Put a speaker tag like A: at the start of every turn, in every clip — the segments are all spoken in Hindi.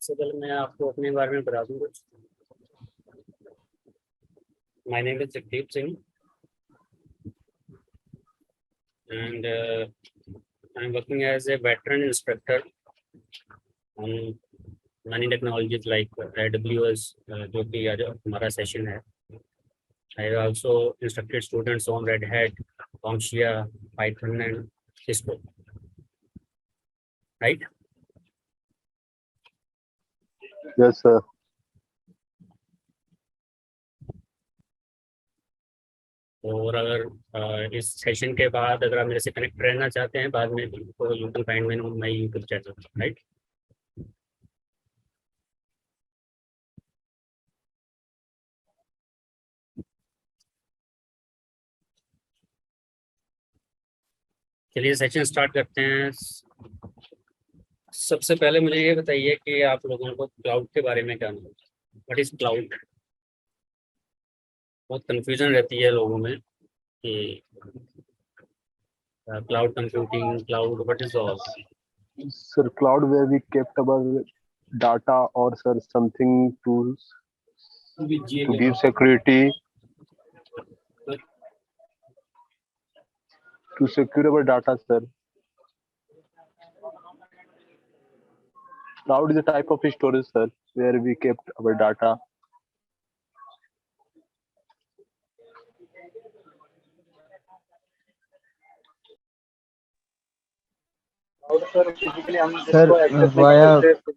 A: सबसे पहले मैं आपको अपने बारे में बता दूं कुछ। My name is Jagdeep Singh and I'm working as a veteran instructor on many technologies like AWS, जो कि आज हमारा सेशन है। I have also instructed students on Red Hat, CompTIA, Python and Cisco. Right?
B: Yes, sir.
A: और अगर इस सेशन के बाद अगर आप मेरे से कनेक्ट रहना चाहते हैं बाद में, तो you can find me on my YouTube channel. Right? चलिए सेशन स्टार्ट करते हैं। सबसे पहले मुझे ये बताइए कि आप लोगों को क्लाउड के बारे में क्या नॉलेज, व्हाट इज क्लाउड? बहुत कंफ्यूजन रहती है लोगों में कि cloud computing, cloud, what is all?
B: Sir, cloud where we kept our data, or sir, something to give security, to secure our data, sir. Cloud is a type of storage, sir, where we kept our data.
C: Sir physically हम
D: सर
C: जिसको एक्सेस नहीं
D: वाया
C: कर सकते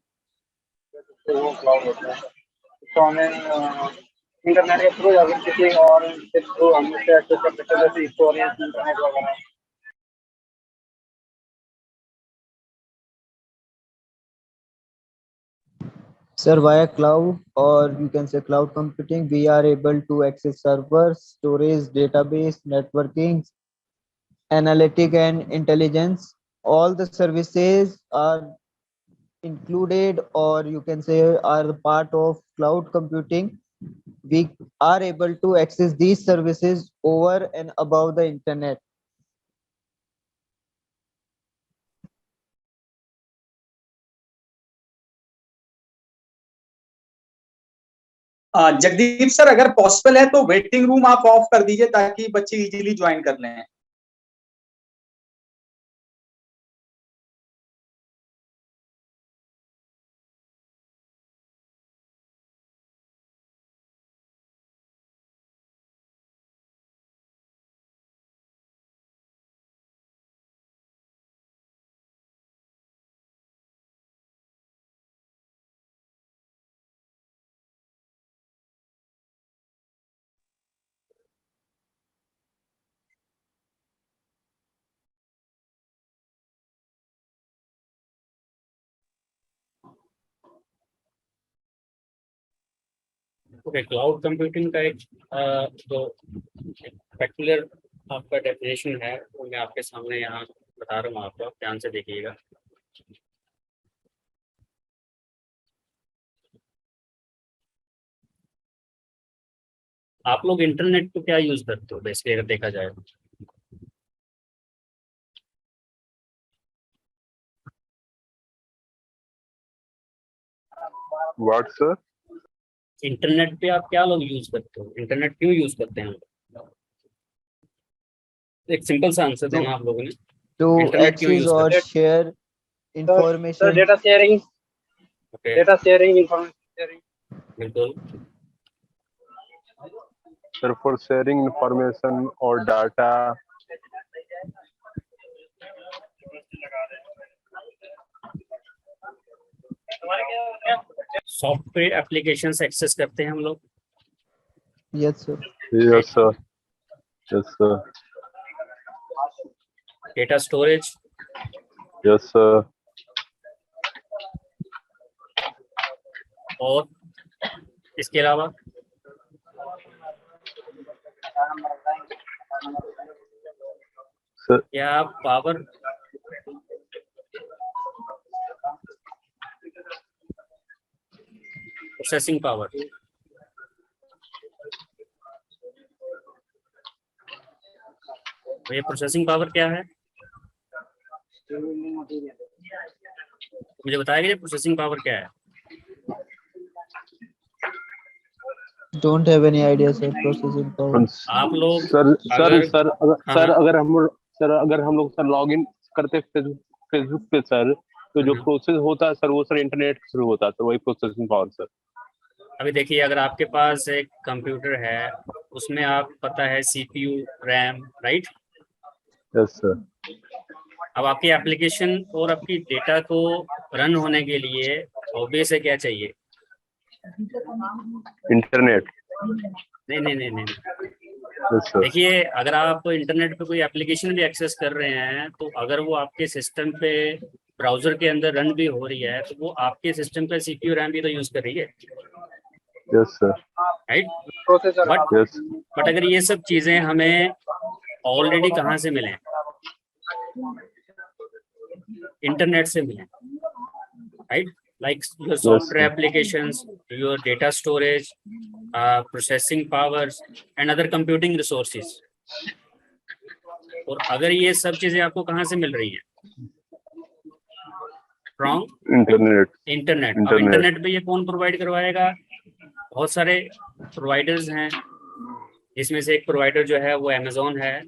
C: तो वो क्लाउड होता है। तो हमें इंटरनेट के थ्रू या फिर किसी और के थ्रू हम उसे एक्सेस कर सकते हैं, जैसे स्टोरेज, इंटरनेट वगैरह।
D: sir via cloud, or you can say cloud computing, we are able to access servers, storage, database, networking, analytic and intelligence. All the services are included, or you can say are part of cloud computing. We are able to access these services over and above the internet.
E: Jagdeep sir, अगर पॉसिबल है तो वेटिंग रूम आप ऑफ कर दीजिए ताकि बच्चे इजीली ज्वाइन कर लें।
A: ओके, क्लाउड कंप्यूटिंग का एक जो पर्टिकुलर आपका डेफिनेशन है वो मैं आपके सामने यहाँ बता रहा हूँ, आपको ध्यान से देखिएगा। आप लोग इंटरनेट को क्या यूज करते हो बेसिकली अगर देखा जाए?
B: What, sir?
A: इंटरनेट पे आप क्या लोग यूज करते हो? इंटरनेट क्यों यूज करते हैं? एक सिंपल सा आंसर देना आप लोगों ने।
D: To
A: इंटरनेट क्यों
D: access
A: यूज
D: or
A: करते हैं?
D: share
C: sir
D: information.
C: Data sharing,
A: okay,
C: data sharing, information sharing.
A: बिल्कुल।
B: Sir, for sharing information or data.
A: Software applications access करते हैं हम लोग।
D: Yes, sir.
B: Yes, sir. Yes, sir.
A: Data storage,
B: Yes, sir.
A: और इसके अलावा
B: Sir,
A: क्या पावर, प्रोसेसिंग पावर, ये प्रोसेसिंग पावर क्या है मुझे बताएगा? ये प्रोसेसिंग पावर क्या है?
D: don't have any idea, sir. Processing power.
A: आप लोग
B: सर
A: अगर
B: अगर हम लोग सर लॉग इन करते फेसबुक पे सर, तो जो प्रोसेस होता है सर वो सर इंटरनेट के थ्रू होता है सर, वही प्रोसेसिंग पावर सर।
A: अभी देखिए, अगर आपके पास एक कंप्यूटर है, उसमें आप पता है CPU, RAM, right.
B: Yes sir.
A: अब आपकी एप्लीकेशन और आपकी डेटा को रन होने के लिए ऑब्वियस है क्या चाहिए?
B: इंटरनेट।
A: नहीं नहीं नहीं नहीं,
B: यस सर।
A: देखिए, अगर आप इंटरनेट पे कोई एप्लीकेशन भी एक्सेस कर रहे हैं, तो अगर वो आपके सिस्टम पे ब्राउजर के अंदर रन भी हो रही है, तो वो आपके सिस्टम पे CPU, रैम भी तो यूज कर रही है,
B: yes sir.
A: Right.
C: Processor.
A: But अगर ये सब चीजें हमें ऑलरेडी कहाँ से मिले? इंटरनेट से मिले, right. Like your software applications, your data storage, processing powers and other computing resources. और अगर ये सब चीजें आपको कहाँ से मिल रही हैं? From internet. अब इंटरनेट पे ये कौन प्रोवाइड करवाएगा? बहुत सारे प्रोवाइडर्स हैं, जिसमें से एक प्रोवाइडर जो है वो अमेजोन है,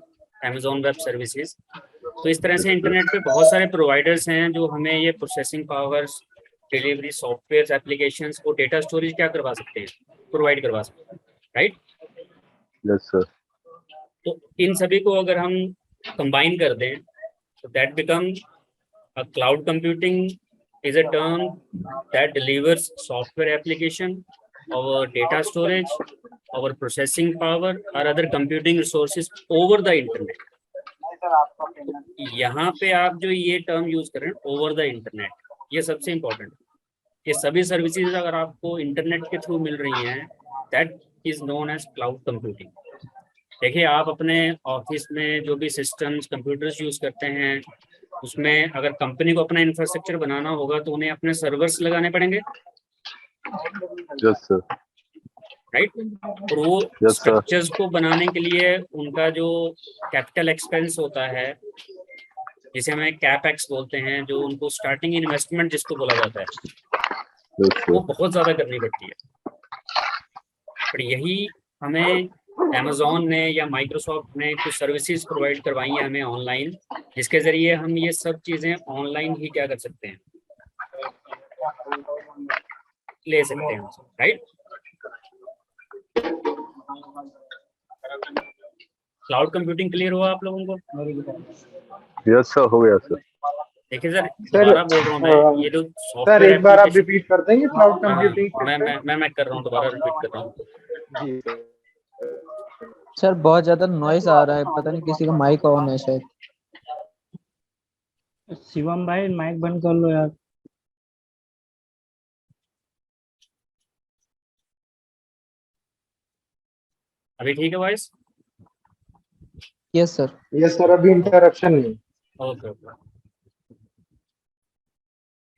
A: अमेजोन वेब सर्विसेज। तो इस तरह से इंटरनेट पे बहुत सारे प्रोवाइडर्स हैं जो हमें ये processing powers, delivery, software, applications और डेटा स्टोरेज क्या करवा सकते हैं? प्रोवाइड करवा सकते हैं, राइट।
B: Yes sir.
A: तो इन सभी को अगर हम कंबाइन कर दें, तो that become a cloud computing is a term that delivers software application, our data storage, our processing power or other computing resources over the internet. यहाँ पे आप जो ये टर्म यूज कर रहे हैं, ओवर द इंटरनेट, ये सबसे इम्पोर्टेंट है। ये सभी सर्विसेज अगर आपको इंटरनेट के थ्रू मिल रही हैं, that is known as cloud computing. देखिए, आप अपने ऑफिस में जो भी सिस्टम्स, कंप्यूटर्स यूज करते हैं, उसमें अगर कंपनी को अपना इंफ्रास्ट्रक्चर बनाना होगा तो उन्हें अपने सर्वर्स लगाने पड़ेंगे,
B: यस सर।
A: राइट। और वो स्ट्रक्चर्स को बनाने के लिए उनका जो कैपिटल एक्सपेंस होता है, जिसे हमें कैपेक्स बोलते हैं, जो उनको स्टार्टिंग इन्वेस्टमेंट जिसको बोला जाता है, वो बहुत ज्यादा करनी पड़ती है। पर यही हमें अमेजोन ने या माइक्रोसॉफ्ट ने कुछ सर्विसेज प्रोवाइड करवाई हैं हमें ऑनलाइन, जिसके जरिए हम ये सब चीजें ऑनलाइन ही क्या कर सकते हैं, ले सकते हैं, राइट। क्लाउड कंप्यूटिंग क्लियर हुआ आप लोगों को?
B: यस सर, हो गया सर।
A: देखिए सर, दोबारा बोल रहा हूँ मैं, ये जो
C: सर एक बार आप रिपीट कर देंगे क्लाउड कंप्यूटिंग?
A: मैं कर रहा हूँ, दोबारा रिपीट कर रहा हूँ।
D: सर बहुत ज्यादा नॉइस आ रहा है, पता नहीं किसी का माइक ऑन है शायद।
F: शिवम भाई माइक बंद कर लो यार।
A: अभी ठीक है voice?
D: Yes sir.
C: Yes sir, अभी इंटरप्शन नहीं।
A: Okay okay.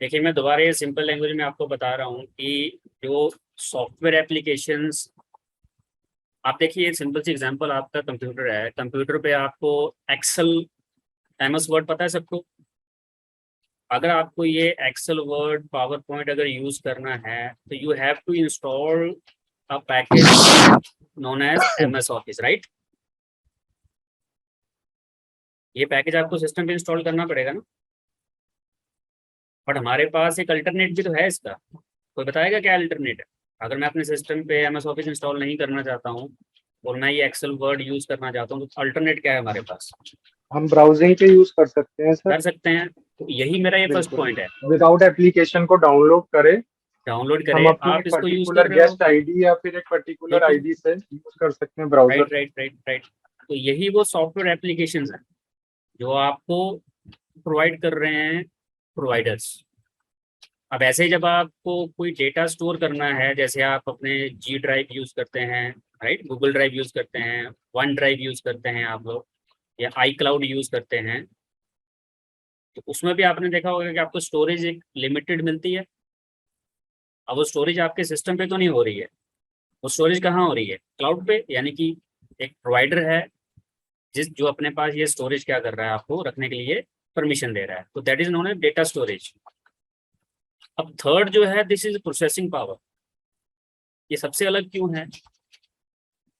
A: देखिए, मैं दोबारा ये सिंपल लैंग्वेज में आपको बता रहा हूँ कि जो सॉफ्टवेयर एप्लीकेशंस, आप देखिए सिंपल सी एग्जांपल, आपका कंप्यूटर है, कंप्यूटर पे आपको एक्सेल, MS वर्ड पता है सबको? अगर आपको ये एक्सेल, वर्ड, पावर पॉइंट अगर यूज करना है, तो you have to install a package known as MS office, right. ये पैकेज आपको सिस्टम पे इंस्टॉल करना पड़ेगा ना। बट हमारे पास एक अल्टरनेट भी तो है इसका, कोई बताएगा क्या अल्टरनेट है? अगर मैं अपने सिस्टम पे MS ऑफिस इंस्टॉल नहीं करना चाहता हूँ और मैं ये एक्सेल, वर्ड यूज करना चाहता हूँ, तो अल्टरनेट क्या है हमारे पास?
C: हम ब्राउजिंग पे यूज कर सकते हैं सर।
A: कर सकते हैं, तो यही मेरा ये फर्स्ट पॉइंट है।
C: विदाउट एप्लीकेशन को डाउनलोड करें,
A: डाउनलोड
C: हम
A: करें,
C: अपनी
A: आप इसको यूज कर
C: पर्टिकुलर
A: रहे हो,
C: गेस्ट आईडी या फिर एक पर्टिकुलर आईडी से यूज कर सकते हैं browser.
A: Right right right right. तो यही वो सॉफ्टवेयर एप्लीकेशंस हैं जो आपको प्रोवाइड कर रहे हैं प्रोवाइडर्स। अब ऐसे ही जब आपको कोई डेटा स्टोर करना है, जैसे आप अपने G ड्राइव यूज करते हैं, राइट, गूगल ड्राइव यूज करते हैं, वन ड्राइव यूज करते हैं आप लोग, या iCloud यूज करते हैं, तो उसमें भी आपने देखा होगा कि आपको स्टोरेज एक लिमिटेड मिलती है। अब वो स्टोरेज आपके सिस्टम पे तो नहीं हो रही है, वो स्टोरेज कहाँ हो रही है? क्लाउड पे। यानी कि एक प्रोवाइडर है जो अपने पास ये स्टोरेज क्या कर रहा है, आपको रखने के लिए परमिशन दे रहा है, तो that is known as data storage. अब थर्ड जो है, दिस इज प्रोसेसिंग पावर। ये सबसे अलग क्यों है?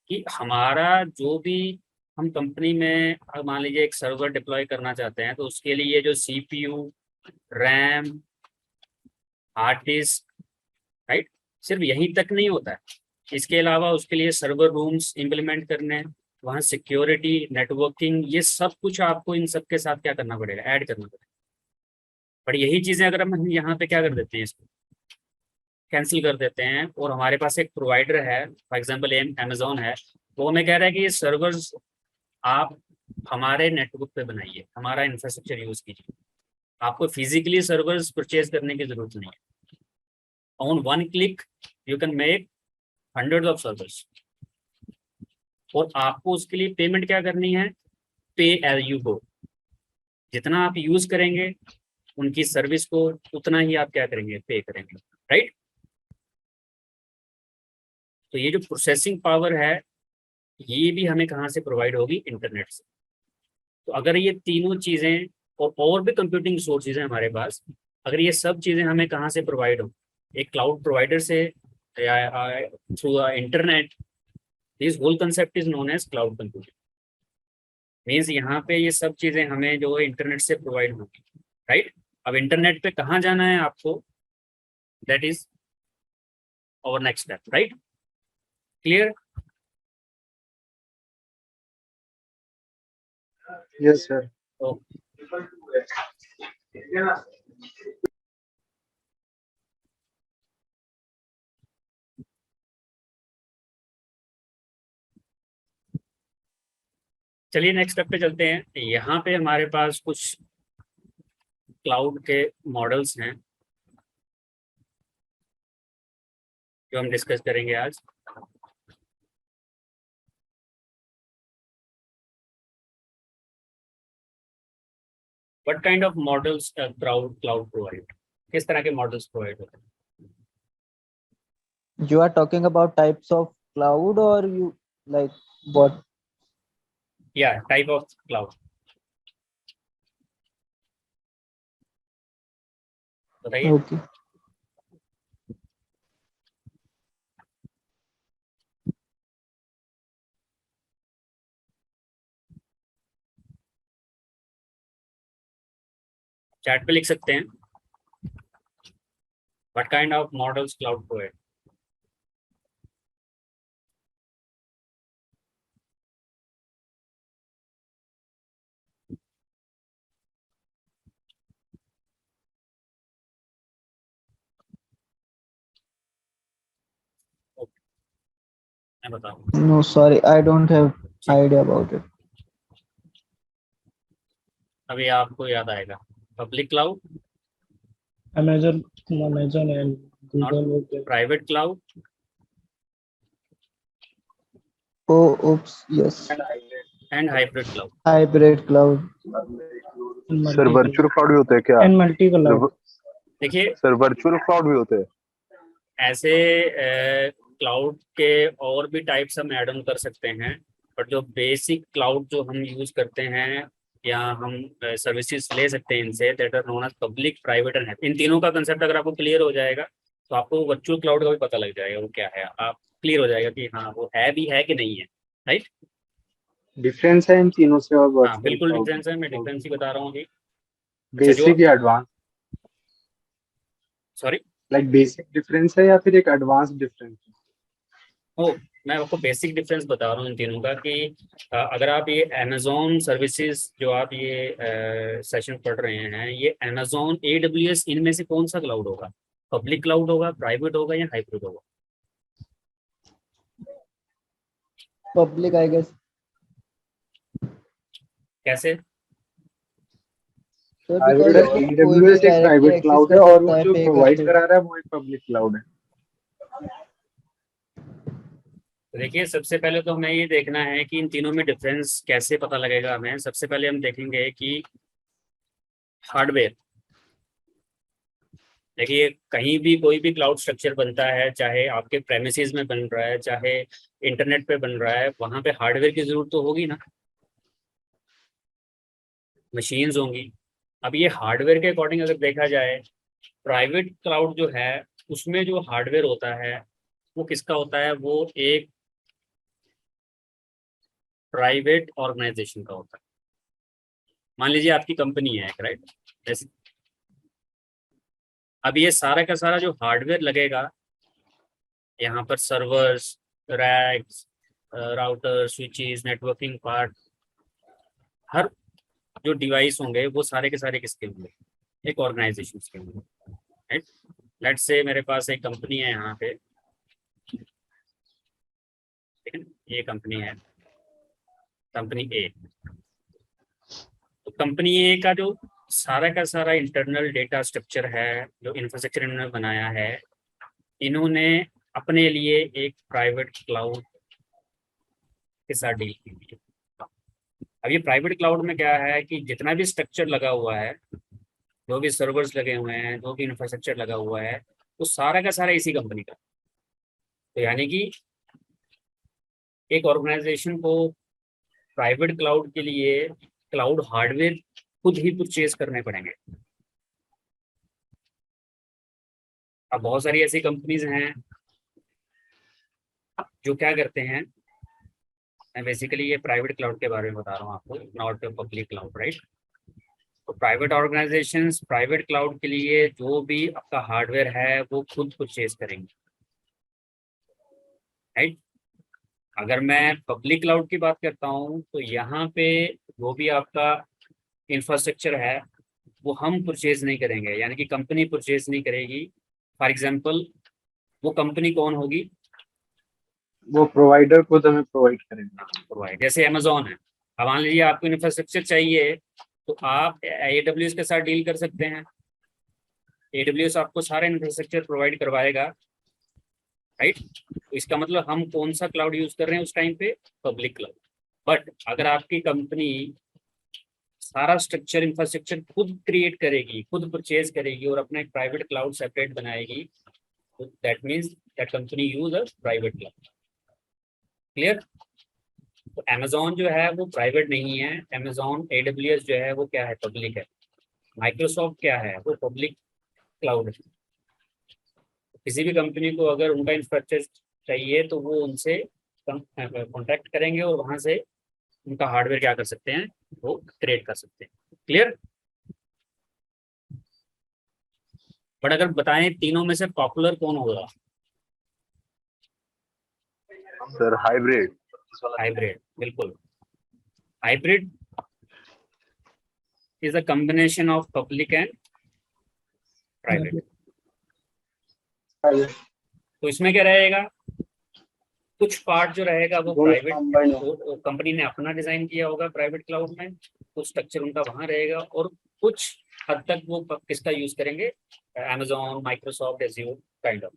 A: कि हमारा जो भी हम कंपनी में मान लीजिए एक सर्वर डिप्लॉय करना चाहते हैं, तो उसके लिए जो CPU, RAM, hard disk, right, सिर्फ यहीं तक नहीं होता है। इसके अलावा उसके लिए सर्वर रूम्स इम्प्लीमेंट करने हैं, वहाँ सिक्योरिटी, नेटवर्किंग, ये सब कुछ आपको इन सब के साथ क्या करना पड़ेगा, ऐड करना पड़ेगा। पर यही चीज़ें अगर हम यहाँ पे क्या कर देते हैं, इसको कैंसिल कर देते हैं, और हमारे पास एक प्रोवाइडर है, फॉर एग्जांपल अमेजोन है, वो हमें कह रहा है कि ये सर्वर्स आप हमारे नेटवर्क पे बनाइए, हमारा इंफ्रास्ट्रक्चर यूज़ कीजिए, आपको फिजिकली सर्वर्स परचेज करने की जरूरत नहीं है। On one click you can make hundreds of servers, और आपको उसके लिए पेमेंट क्या करनी है, पे एज यू गो। जितना आप यूज करेंगे उनकी सर्विस को, उतना ही आप क्या करेंगे, पे करेंगे, राइट। तो ये जो प्रोसेसिंग पावर है, ये भी हमें कहाँ से प्रोवाइड होगी, इंटरनेट से। तो अगर ये तीनों चीज़ें और भी कंप्यूटिंग सोर्सेज हैं हमारे पास, अगर ये सब चीज़ें हमें कहाँ से प्रोवाइड हो, एक क्लाउड प्रोवाइडर से या through internet, this whole concept is known as cloud computing. Means यहाँ पे ये सब चीज़ें हमें जो है इंटरनेट से प्रोवाइड होगी, राइट। अब इंटरनेट पे कहाँ जाना है आपको, that is our next step, right. Clear?
C: Yes, sir.
A: Okay, चलिए नेक्स्ट स्टेप पे चलते हैं। यहाँ पे हमारे पास कुछ क्लाउड के मॉडल्स हैं जो हम डिस्कस करेंगे आज। What kind of models cloud provide, किस तरह के मॉडल्स प्रोवाइड होते हैं?
D: You are talking about types of cloud, or you like what?
A: या टाइप ऑफ क्लाउड बताइए।
D: Okay.
A: चैट पे लिख सकते हैं, what kind of models cloud provide. मैं बताऊँ,
D: No, sorry, I don't have idea about it.
A: अभी आपको याद आएगा। Public cloud,
F: Amazon and Google. Okay.
A: Private cloud,
D: Oh, oops, yes.
A: And hybrid cloud.
D: Hybrid cloud.
F: And
B: sir
F: multi-cloud.
B: Virtual cloud भी होते हैं क्या?
F: And multi-cloud.
A: देखिए,
B: सर वर्चुअल क्लाउड भी होते हैं?
A: ऐसे क्लाउड के और भी टाइप्स हम ऐड ऑन कर सकते हैं, बट जो बेसिक क्लाउड जो हम यूज करते हैं या हम सर्विसेज ले सकते हैं इनसे, that are known as public, private and hybrid. इन तीनों का कंसेप्ट अगर आपको क्लियर हो जाएगा तो आपको वर्चुअल क्लाउड का भी पता लग जाएगा वो क्या है, आप क्लियर हो जाएगा कि हाँ वो है भी है कि नहीं है, राइट।
C: डिफरेंस है इन तीनों से और
A: हाँ
C: वर्चुअल
A: बिल्कुल
C: क्लाउड
A: डिफरेंस है, मैं डिफरेंस ही बता रहा हूँ अभी।
C: बेसिक या advance?
A: Sorry,
C: like basic difference है या फिर एक एडवांस डिफरेंस है?
A: ओ मैं आपको बेसिक डिफरेंस बता रहा हूँ इन तीनों का कि अगर आप ये अमेजोन सर्विसेज जो आप ये सेशन पढ़ रहे हैं, ये अमेजोन AWS, इनमें से कौन सा क्लाउड होगा, पब्लिक क्लाउड होगा, प्राइवेट होगा या हाइब्रिड होगा?
D: Public, I guess.
A: कैसे?
D: Sir,
C: प्राइवेट
D: because कोई भी
C: AWS एक
D: directly
C: प्राइवेट
D: access
C: क्लाउड है
D: कर
C: और
D: सकता
C: वो
D: है
C: जो
D: pay
C: प्रोवाइड
D: करके।
C: करा रहा है वो एक पब्लिक क्लाउड है।
A: तो देखिए, सबसे पहले तो हमें ये देखना है कि इन तीनों में डिफरेंस कैसे पता लगेगा हमें। सबसे पहले हम देखेंगे कि हार्डवेयर, देखिए कहीं भी कोई भी क्लाउड स्ट्रक्चर बनता है, चाहे आपके प्रेमिसेस में बन रहा है, चाहे इंटरनेट पे बन रहा है, वहाँ पे हार्डवेयर की जरूरत तो होगी ना, मशीन्स होंगी। अब ये हार्डवेयर के अकॉर्डिंग अगर देखा जाए, प्राइवेट क्लाउड जो है उसमें जो हार्डवेयर होता है वो किसका होता है, वो एक प्राइवेट ऑर्गेनाइजेशन का होता है। मान लीजिए आपकी कंपनी है, राइट, जैसे अब ये सारा का सारा जो हार्डवेयर लगेगा, यहाँ पर servers, racks, router, switches, networking part, हर जो डिवाइस होंगे वो सारे के सारे किसके होंगे, एक ऑर्गेनाइजेशन के होंगे, राइट। लेट्स से मेरे पास एक कंपनी है यहाँ पे, ठीक है, ये कंपनी है, कंपनी ए। तो कंपनी ए का जो सारा का सारा इंटरनल डेटा स्ट्रक्चर है, जो इंफ्रास्ट्रक्चर इन्होंने बनाया है, इन्होंने अपने लिए एक प्राइवेट क्लाउड के साथ डील की हुई है। अब ये प्राइवेट क्लाउड में क्या है कि जितना भी स्ट्रक्चर लगा हुआ है, जो भी सर्वर्स लगे हुए हैं, जो भी इंफ्रास्ट्रक्चर लगा हुआ है, वो सारा का सारा इसी कंपनी का। तो यानी कि एक ऑर्गेनाइजेशन को प्राइवेट क्लाउड के लिए क्लाउड हार्डवेयर खुद ही परचेज करने पड़ेंगे। अब बहुत सारी ऐसी कंपनीज हैं जो क्या करते हैं, मैं बेसिकली ये प्राइवेट क्लाउड के बारे में बता रहा हूँ आपको, नॉट पब्लिक क्लाउड, राइट। तो प्राइवेट ऑर्गेनाइजेशंस प्राइवेट क्लाउड के लिए जो भी आपका हार्डवेयर है वो खुद परचेज करेंगे, राइट। अगर मैं पब्लिक क्लाउड की बात करता हूँ तो यहाँ पे जो भी आपका इंफ्रास्ट्रक्चर है वो हम परचेज नहीं करेंगे, यानी कि कंपनी परचेज नहीं करेगी। फॉर एग्जांपल वो कंपनी कौन होगी,
C: वो प्रोवाइडर खुद हमें प्रोवाइड करेंगे।
A: प्रोवाइड, जैसे अमेजोन है। अब मान लीजिए आपको इंफ्रास्ट्रक्चर चाहिए तो आप AWS के साथ डील कर सकते हैं, AWS आपको सारा इंफ्रास्ट्रक्चर प्रोवाइड करवाएगा, राइट। तो इसका मतलब हम कौन सा क्लाउड यूज कर रहे हैं उस टाइम पे, पब्लिक क्लाउड। बट अगर आपकी कंपनी सारा स्ट्रक्चर इंफ्रास्ट्रक्चर खुद क्रिएट करेगी, खुद परचेज करेगी और अपना एक प्राइवेट क्लाउड सेपरेट बनाएगी, तो that means that company use a private cloud. Clear. तो अमेजोन जो है वो प्राइवेट नहीं है, अमेजोन AWS जो है वो क्या है, पब्लिक है। माइक्रोसॉफ्ट क्या है, वो पब्लिक क्लाउड है। किसी भी कंपनी को अगर उनका इंफ्रास्ट्रक्चर चाहिए तो वो उनसे कॉन्टैक्ट करेंगे और वहां से उनका हार्डवेयर क्या कर सकते हैं, वो क्रिएट कर सकते हैं। क्लियर। बट अगर बताएं तीनों में से पॉपुलर कौन होगा,
B: सर हाइब्रिड।
A: हाइब्रिड, बिल्कुल। Hybrid is a combination of public and private. तो इसमें क्या रहेगा, कुछ पार्ट जो रहेगा वो प्राइवेट, कंपनी ने अपना डिजाइन किया होगा प्राइवेट क्लाउड में, कुछ स्ट्रक्चर उनका वहां रहेगा, और कुछ हद तक वो किसका यूज करेंगे, Amazon, Microsoft, Azure kind of.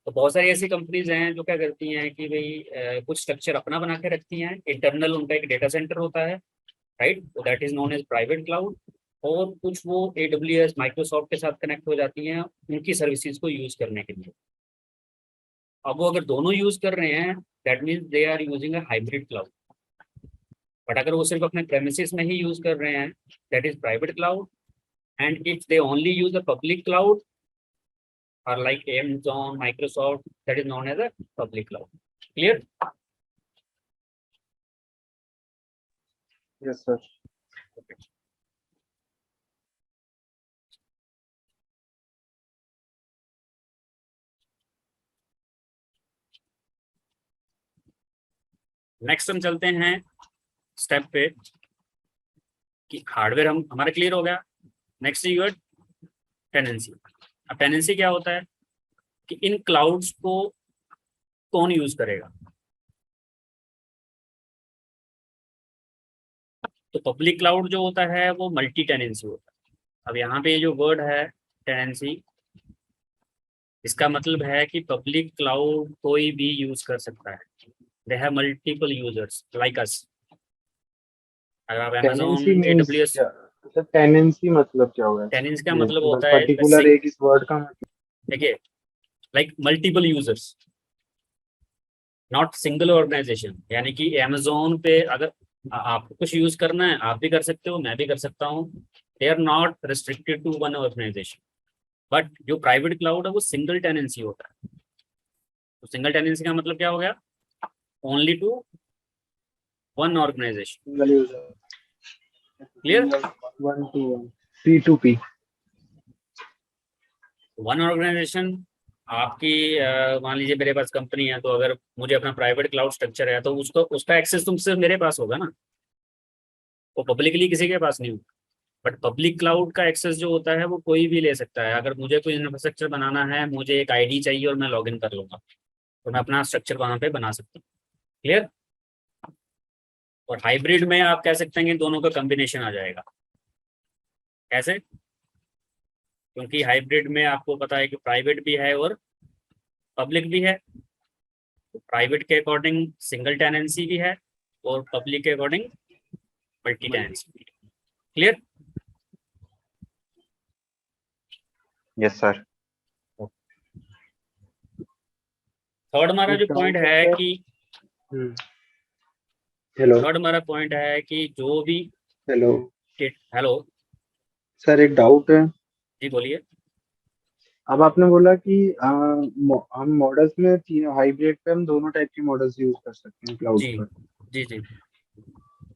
A: तो बहुत सारी ऐसी कंपनीज हैं जो क्या करती हैं कि भाई कुछ स्ट्रक्चर अपना बना के रखती हैं, इंटरनल उनका एक डेटा सेंटर होता है, राइट, तो that is known as private cloud. और कुछ वो AWS, माइक्रोसॉफ्ट के साथ कनेक्ट हो जाती हैं उनकी सर्विसेज को यूज करने के लिए। अब वो अगर दोनों यूज कर रहे हैं that means they are using a hybrid cloud. But अगर वो सिर्फ अपने प्रेमिसेस में ही यूज कर रहे हैं that is private cloud. And if they only use a public cloud or like Amazon, Microsoft, that is known as a public cloud. Clear?
C: Yes sir.
A: Okay. Next हम चलते हैं स्टेप पे कि हार्डवेयर हम हमारा क्लियर हो गया। Next your tenancy. अब टेनेंसी क्या होता है कि इन क्लाउड्स को कौन यूज करेगा। तो पब्लिक क्लाउड जो होता है वो मल्टी टेनेंसी होता है। अब यहाँ पे जो वर्ड है टेनेंसी, इसका मतलब है कि पब्लिक क्लाउड कोई भी यूज कर सकता है। They have multiple users like us. अगर आप
C: टेनेंसी
A: Amazon,
C: मींस
A: AWS,
C: क्या सर? टेनेंसी मतलब क्या हुआ?
A: टेनेंसी का मतलब होता है
C: पर्टिकुलर एक इस वर्ड का मतलब।
A: देखिए, like multiple users, not single organization. यानी कि Amazon पे अगर आपको कुछ यूज करना है आप भी कर सकते हो, मैं भी कर सकता हूँ। They are not restricted to one organization. But जो प्राइवेट क्लाउड है वो सिंगल टेनेंसी होता है। तो सिंगल टेनेंसी का मतलब क्या हो गया, only to one organization.
C: Single user,
A: Clear?
C: 1 to 1, P2P।
A: One organization आपकी मान लीजिए मेरे पास कंपनी है, तो अगर मुझे अपना प्राइवेट क्लाउड स्ट्रक्चर है तो उसको उसका एक्सेस तुम सिर्फ मेरे पास होगा ना, वो पब्लिकली किसी के पास नहीं होगा। बट पब्लिक क्लाउड का एक्सेस जो होता है वो कोई भी ले सकता है। अगर मुझे कोई इंफ्रास्ट्रक्चर बनाना है, मुझे एक आईडी चाहिए और मैं लॉगिन कर लूंगा, तो मैं अपना स्ट्रक्चर वहां पे बना सकता हूँ। क्लियर? और हाइब्रिड में आप कह सकते हैं कि दोनों का कॉम्बिनेशन आ जाएगा। कैसे? क्योंकि हाइब्रिड में आपको पता है कि प्राइवेट भी है और पब्लिक भी है। तो प्राइवेट के अकॉर्डिंग सिंगल टेनेंसी भी है और पब्लिक के अकॉर्डिंग मल्टी टेनेंसी भी है। क्लियर?
G: Yes sir.
A: थर्ड हमारा जो
C: एक
A: पॉइंट
C: doubt
A: है
C: है
A: कि
C: हेलो
A: थर्ड हमारा पॉइंट है कि जो भी
C: हेलो
A: हेलो
C: सर, एक डाउट है।
A: जी बोलिए।
C: अब आपने बोला कि हम मॉडल्स में हाइब्रिड पे हम दोनों टाइप के मॉडल्स यूज कर सकते हैं क्लाउड
A: जी
C: पर।
A: जी जी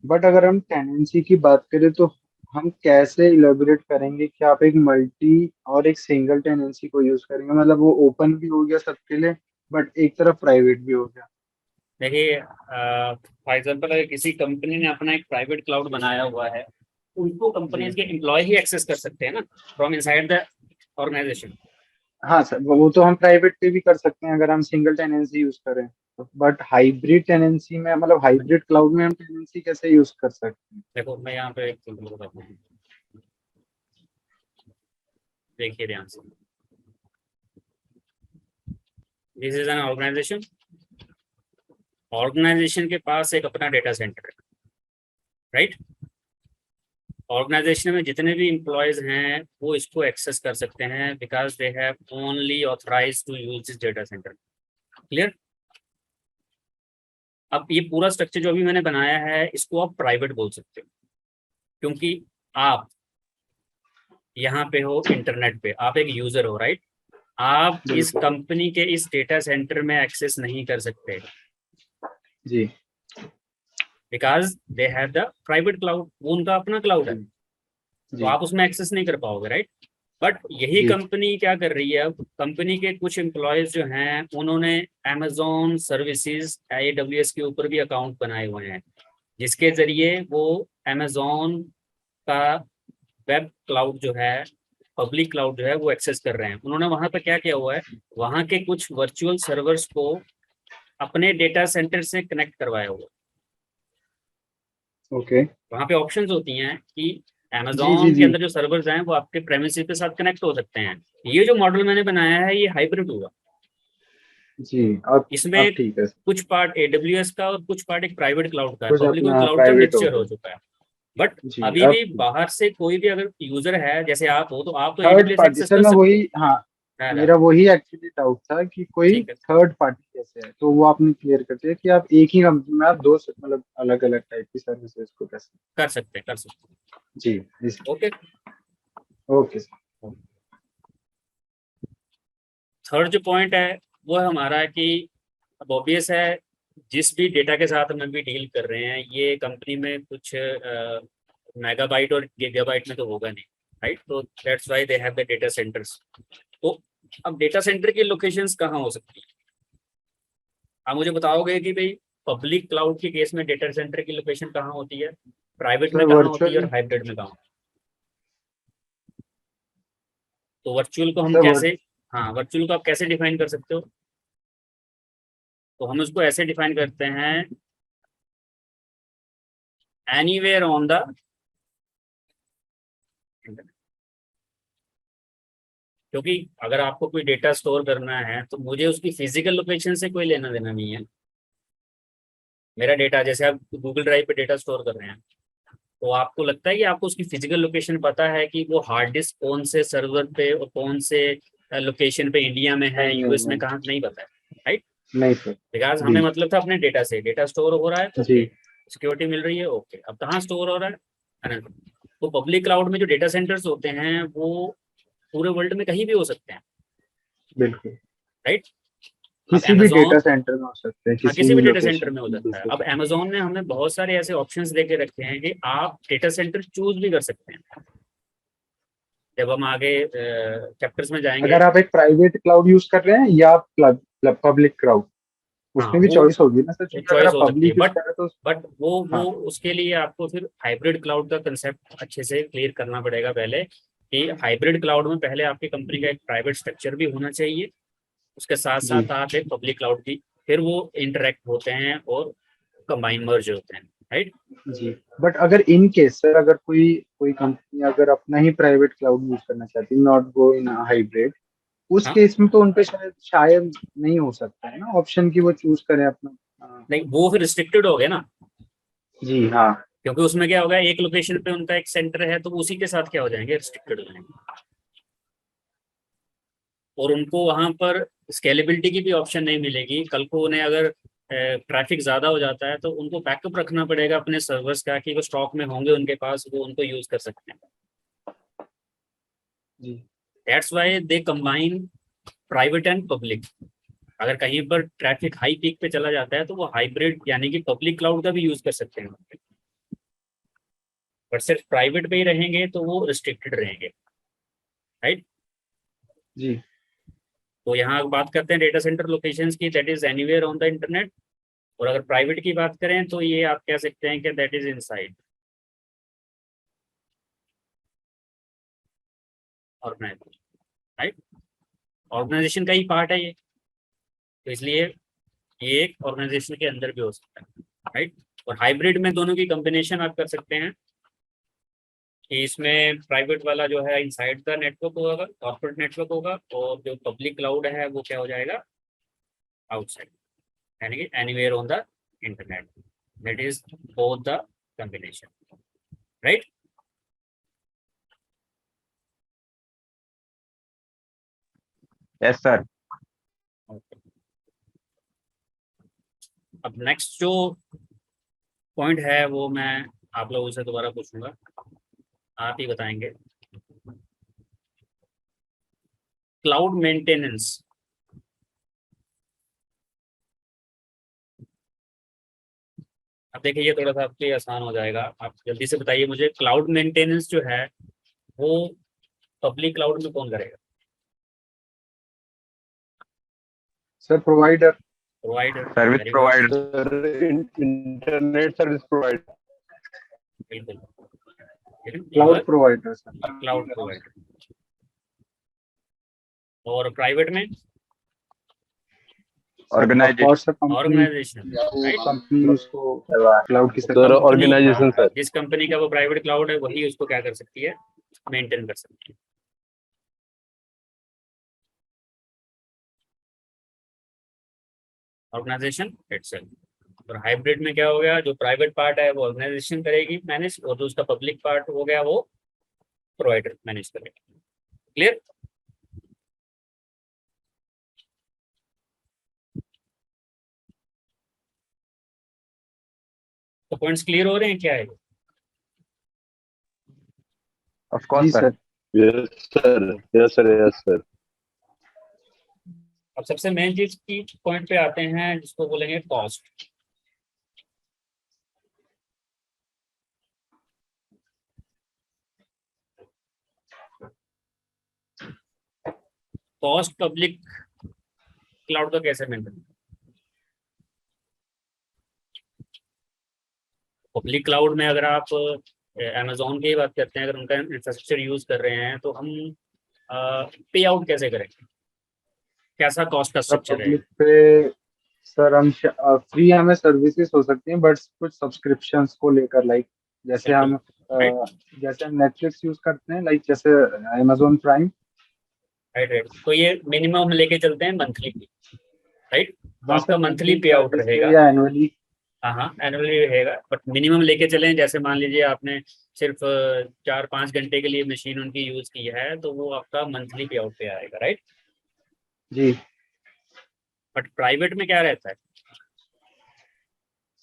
C: बट अगर हम टेनेंसी की बात करें तो हम कैसे इलेबोरेट करेंगे कि आप एक मल्टी और एक सिंगल टेनेंसी को यूज करेंगे? मतलब वो ओपन भी हो गया सबके लिए, बट एक तरफ प्राइवेट भी हो गया।
A: देखिए, फॉर एग्जाम्पल अगर किसी कंपनी ने अपना एक प्राइवेट क्लाउड बनाया हुआ है, उनको कंपनीज के एम्प्लॉय ही एक्सेस कर सकते हैं ना, फ्रॉम इनसाइड द ऑर्गेनाइजेशन।
C: हाँ सर, वो तो हम प्राइवेट पे भी कर सकते हैं अगर हम सिंगल टेनेंसी यूज करें। बट हाइब्रिड टेनेंसी में, मतलब हाइब्रिड क्लाउड में हम टेनेंसी कैसे यूज कर सकते हैं?
A: देखो मैं यहाँ पे एक सिंपल बताता हूँ, देखिए ध्यान से। This is an organization. Organization के पास एक अपना डेटा सेंटर है, राइट? ऑर्गेनाइजेशन में जितने भी एम्प्लॉयज हैं वो इसको एक्सेस कर सकते हैं, because they have only authorize to use this data center. Clear? अब ये पूरा स्ट्रक्चर जो भी मैंने बनाया है, इसको आप प्राइवेट बोल सकते हो, क्योंकि आप यहाँ पे हो इंटरनेट पे, आप एक यूजर हो, राइट? आप इस
C: बिल्कुल
A: कंपनी के इस डेटा सेंटर में एक्सेस नहीं कर सकते,
C: जी
A: because they have the private cloud, वो उनका अपना क्लाउड है, तो
C: जी
A: आप उसमें एक्सेस नहीं कर पाओगे, राइट? बट यही
C: जी
A: कंपनी क्या कर रही है, अब कंपनी के कुछ एम्प्लॉयज जो हैं उन्होंने Amazon सर्विसेज AWS के ऊपर भी अकाउंट बनाए हुए हैं, जिसके जरिए वो Amazon का वेब क्लाउड जो है, पब्लिक क्लाउड जो है वो एक्सेस कर रहे हैं। उन्होंने वहां पर क्या किया हुआ है, वहां के कुछ वर्चुअल सर्वर्स को अपने डेटा सेंटर से कनेक्ट करवाया हुआ है।
C: ओके
A: वहां पे ऑप्शंस होती हैं कि
C: जी जी
A: Amazon के
C: जी
A: अंदर जो सर्वर्स हैं वो आपके प्रेमिसेस के साथ कनेक्ट हो सकते हैं। ये जो मॉडल मैंने बनाया है ये हाइब्रिड होगा।
C: जी। अब
A: इसमें
C: ठीक है।
A: कुछ पार्ट AWS का और कुछ पार्ट एक प्राइवेट क्लाउड का है,
C: कुछ
A: पब्लिक और
C: अपना
A: क्लाउड का
C: प्राइवेट हो
A: मिक्सचर हो
C: गया।
A: चुका है। बट
C: जी
A: अभी
C: अब
A: भी बाहर से कोई भी अगर यूजर है, जैसे आप हो, तो आप तो
C: third
A: AWS
C: party
A: access
C: sir,
A: कर
C: मैं
A: सकते
C: वही,
A: हो।
C: हाँ
A: है ना?
C: मेरा वही एक्चुअली डाउट था कि कोई
A: ठीक है,
C: थर्ड पार्टी कैसे है, तो वो आपने क्लियर कर दिया कि आप एक ही कंपनी में आप दो मतलब अलग अलग टाइप की सर्विसेज को कैसे।
A: कर सकते हैं, कर सकते
C: जी
A: हैं। ओके।
C: Okay sir.
A: थर्ड जो पॉइंट है वो है हमारा कि अब ऑब्वियस है, जिस भी डेटा के साथ हम भी डील कर रहे हैं, ये कंपनी में कुछ मेगाबाइट और गीगाबाइट में तो होगा नहीं, राइट? तो that's why they have the data centres. तो अब डेटा सेंटर की लोकेशंस कहाँ हो सकती है? आप मुझे बताओगे कि भाई पब्लिक क्लाउड के केस में डेटा सेंटर की लोकेशन कहाँ होती है, प्राइवेट
C: सर
A: में कहाँ होती है
C: वर्चुअल
A: और हाइब्रिड में कहाँ? तो वर्चुअल को हम
C: सर
A: कैसे, हाँ वर्चुअल को आप कैसे डिफाइन कर सकते हो? तो हम उसको ऐसे डिफाइन करते हैं, एनीवेयर ऑन द इंटरनेट। क्योंकि अगर आपको कोई डेटा स्टोर करना है तो मुझे उसकी फिजिकल लोकेशन से कोई लेना देना नहीं है। मेरा डेटा, जैसे आप गूगल ड्राइव पे डेटा स्टोर कर रहे हैं, तो आपको लगता है कि आपको उसकी फिजिकल लोकेशन पता है कि वो हार्ड डिस्क कौन से सर्वर पे और कौन से लोकेशन पे इंडिया में है,
C: नहीं
A: US में
C: नहीं
A: कहाँ, नहीं पता है, राइट?
C: नहीं सर।
A: बिकॉज हमें
C: जी
A: मतलब था अपने डेटा से, डेटा स्टोर हो रहा है,
C: जी
A: ओके, सिक्योरिटी मिल रही है, ओके। अब कहाँ स्टोर हो रहा है ना? तो पब्लिक क्लाउड में जो डेटा सेंटर्स होते हैं वो पूरे वर्ल्ड में कहीं भी हो सकते हैं,
C: बिल्कुल
A: राइट?
C: किसी भी
A: Amazon-
C: डेटा सेंटर में हो सकता है,
A: हाँ, किसी भी डेटा
C: location
A: सेंटर में हो सकता है।
C: पे।
A: अब Amazon ने हमें बहुत सारे ऐसे ऑप्शंस देके रखे हैं कि आप डेटा सेंटर चूज भी कर सकते हैं। जब हम आगे चैप्टर्स में जाएंगे,
C: अगर आप एक प्राइवेट क्लाउड यूज कर रहे हैं या पब्लिक क्लाउड,
A: हाँ,
C: उसमें भी
A: वो
C: चॉइस होगी ना सर, क्योंकि अगर
A: चॉइस
C: आप
A: हो सकती है,
C: पब्लिक यूज
A: बट
C: कर रहे हैं तो
A: वो
C: हाँ
A: उसके लिए आपको फिर हाइब्रिड क्लाउड का कंसेप्ट अच्छे से क्लियर करना पड़ेगा पहले, कि हाइब्रिड क्लाउड में पहले आपकी कंपनी का एक प्राइवेट स्ट्रक्चर भी होना चाहिए, उसके साथ
C: जी
A: साथ आप एक पब्लिक क्लाउड भी, फिर वो इंटरेक्ट होते हैं और कंबाइन मर्ज होते हैं, राइट।
C: जी। बट अगर इन केस सर, अगर कोई कोई कंपनी अगर अपना ही प्राइवेट क्लाउड यूज करना चाहती है, नॉट गो इन हाइब्रिड, उस
A: हाँ,
C: केस में तो उनपे शायद नहीं हो सकता है ना ऑप्शन की वो चूज करें अपना।
A: नहीं, वो फिर रिस्ट्रिक्टेड हो गया ना,
C: जी हाँ
A: क्योंकि उसमें क्या होगा, एक लोकेशन पे उनका एक सेंटर है, तो उसी के साथ क्या हो जाएंगे, रिस्ट्रिक्टेड हो जाएंगे, और उनको वहां पर स्केलेबिलिटी की भी ऑप्शन नहीं मिलेगी। कल को उन्हें अगर ट्रैफिक ज्यादा हो जाता है तो उनको बैकअप रखना पड़ेगा अपने सर्वर्स का, कि वो स्टॉक में होंगे उनके पास, वो उनको यूज कर सकते हैं।
C: जी
A: that's why they combine private and public. अगर कहीं पर ट्रैफिक हाई पीक पे चला जाता है तो वो हाइब्रिड यानी कि पब्लिक क्लाउड का भी यूज कर सकते हैं, बट सिर्फ प्राइवेट पे ही रहेंगे तो वो रिस्ट्रिक्टेड रहेंगे, राइट।
C: जी
A: तो यहाँ बात करते हैं डेटा सेंटर लोकेशंस की, that is anywhere on the internet. और अगर प्राइवेट की बात करें तो ये आप कह सकते हैं कि that is inside organization, right. Organization का ही पार्ट है ये, तो इसलिए ये एक ऑर्गेनाइजेशन के अंदर भी हो सकता है, राइट। और हाइब्रिड में दोनों की कॉम्बिनेशन आप कर सकते हैं, कि इसमें प्राइवेट वाला जो है इनसाइड द नेटवर्क होगा, कॉर्पोरेट नेटवर्क होगा, और जो पब्लिक क्लाउड है वो क्या हो जाएगा, आउटसाइड, यानी कि anywhere on the internet. That is both the combination, right.
G: Yes sir.
A: अब नेक्स्ट जो पॉइंट है वो मैं आप लोगों से दोबारा पूछूंगा, आप ही बताएंगे। Cloud maintenance. अब देखिए, ये थोड़ा सा आपके लिए आसान हो जाएगा, आप जल्दी से बताइए मुझे, क्लाउड मेंटेनेंस जो है वो पब्लिक क्लाउड में कौन करेगा?
C: Sir, provider.
A: Provider,
G: service
A: very good,
G: provider.
B: Sir internet service provider.
A: बिल्कुल।
C: Cloud provider sir.
A: Cloud provider. और प्राइवेट में
G: ऑर्गेनाइजेशन।
C: और sir company,
A: organization, right.
C: Company उसको क्लाउड की
B: सर
C: सर्विस।
B: Organization sir.
A: जिस कंपनी का वो प्राइवेट क्लाउड है वही उसको क्या कर सकती है, मेंटेन कर सकती है। Organisation itself. और हाइब्रिड में क्या हो गया, जो प्राइवेट पार्ट है वो ऑर्गेनाइजेशन करेगी मैनेज, और जो उसका पब्लिक पार्ट हो गया वो प्रोवाइडर मैनेज करेगा। क्लियर? तो पॉइंट्स क्लियर हो रहे हैं क्या है?
G: ऑफ
C: जी
G: course sir.
C: Sir.
B: Yes sir, yes sir, yes sir.
A: अब सबसे मेन चीज की पॉइंट पे आते हैं, जिसको बोलेंगे कॉस्ट। कॉस्ट पब्लिक क्लाउड का कैसे मेंटेन? पब्लिक क्लाउड में अगर आप अमेजोन की बात करते हैं, अगर उनका इंफ्रास्ट्रक्चर यूज कर रहे हैं तो हम पे आउट कैसे करेंगे, कैसा कॉस्ट का
C: सर
A: स्ट्रक्चर है?
C: पब्लिक पे सर हम फ्री हमें सर्विसेज हो सकती हैं, बट कुछ सब्सक्रिप्शंस को लेकर, लाइक जैसे
A: बिल्कुल,
C: हम
A: राइट,
C: जैसे हम नेटफ्लिक्स यूज करते हैं, लाइक जैसे अमेजोन प्राइम।
A: Right, right. तो ये मिनिमम लेके चलते हैं मंथली की, राइट। तो
C: हाँ
A: आपका
C: सर,
A: मंथली
C: मंथली
A: पे आउट
C: सर्विस पे
A: रहेगा।
C: या एनुअली।
A: हाँ हाँ, एनुअली रहेगा, बट मिनिमम लेके चलें। जैसे मान लीजिए आपने सिर्फ 4-5 घंटे के लिए मशीन उनकी यूज की है, तो वो आपका मंथली पे आउट पे आएगा, राइट।
C: जी
A: बट प्राइवेट में क्या रहता है,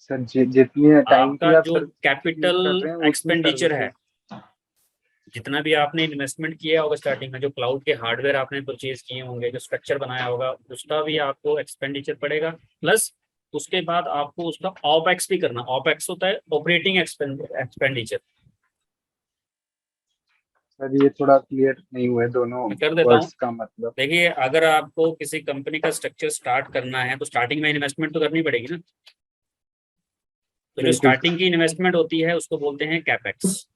C: सर, जितनी टाइम के
A: आपका
C: लिए आप
A: जो
C: सर्विस यूज
A: कैपिटल
C: कर रहे हैं उतनी
A: एक्सपेंडिचर है,
C: सर्विसेज।
A: जितना भी आपने इन्वेस्टमेंट किया होगा स्टार्टिंग में, जो क्लाउड के हार्डवेयर आपने परचेज किए होंगे, जो स्ट्रक्चर बनाया होगा, उसका भी आपको एक्सपेंडिचर पड़ेगा, प्लस उसके बाद आपको उसका ऑपएक्स भी करना। ऑपएक्स होता है ऑपरेटिंग एक्सपेंडिचर।
C: सर ये थोड़ा क्लियर नहीं हुए दोनों
A: मैं कर देता
C: वर्ड्स
A: हूँ।
C: का मतलब।
A: देखिए, अगर आपको किसी कंपनी का स्ट्रक्चर स्टार्ट करना है तो स्टार्टिंग में इन्वेस्टमेंट तो करनी पड़ेगी ना। तो जो
C: बिल्कुल।
A: स्टार्टिंग की इन्वेस्टमेंट होती है उसको बोलते हैं capex,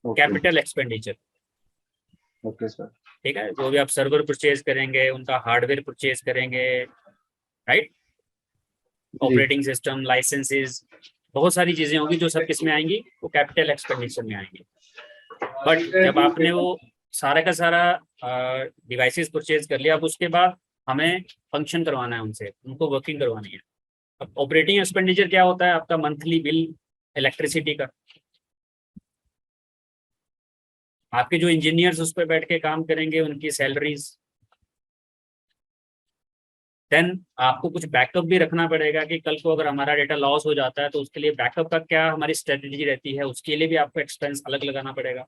C: okay
A: capital expenditure.
C: Okay sir.
A: ठीक है, जो भी आप सर्वर परचेज करेंगे, उनका हार्डवेयर परचेज करेंगे, राइट, ऑपरेटिंग सिस्टम, लाइसेंसेस, बहुत सारी चीजें होंगी जो सब किस में आएंगी, वो कैपिटल एक्सपेंडिचर में आएंगी। बट जब आपने वो सारा का सारा डिवाइसेस परचेज कर लिया, अब उसके बाद हमें फंक्शन करवाना है उनसे, उनको वर्किंग करवानी है। अब ऑपरेटिंग एक्सपेंडिचर क्या होता है? आपका मंथली बिल इलेक्ट्रिसिटी का, आपके जो इंजीनियर्स उस पर बैठ के काम करेंगे उनकी सैलरीज। देन आपको कुछ बैकअप भी रखना पड़ेगा कि कल को अगर हमारा डेटा लॉस हो जाता है तो उसके लिए बैकअप का क्या हमारी स्ट्रेटेजी रहती है, उसके लिए भी आपको एक्सपेंस अलग लगाना पड़ेगा।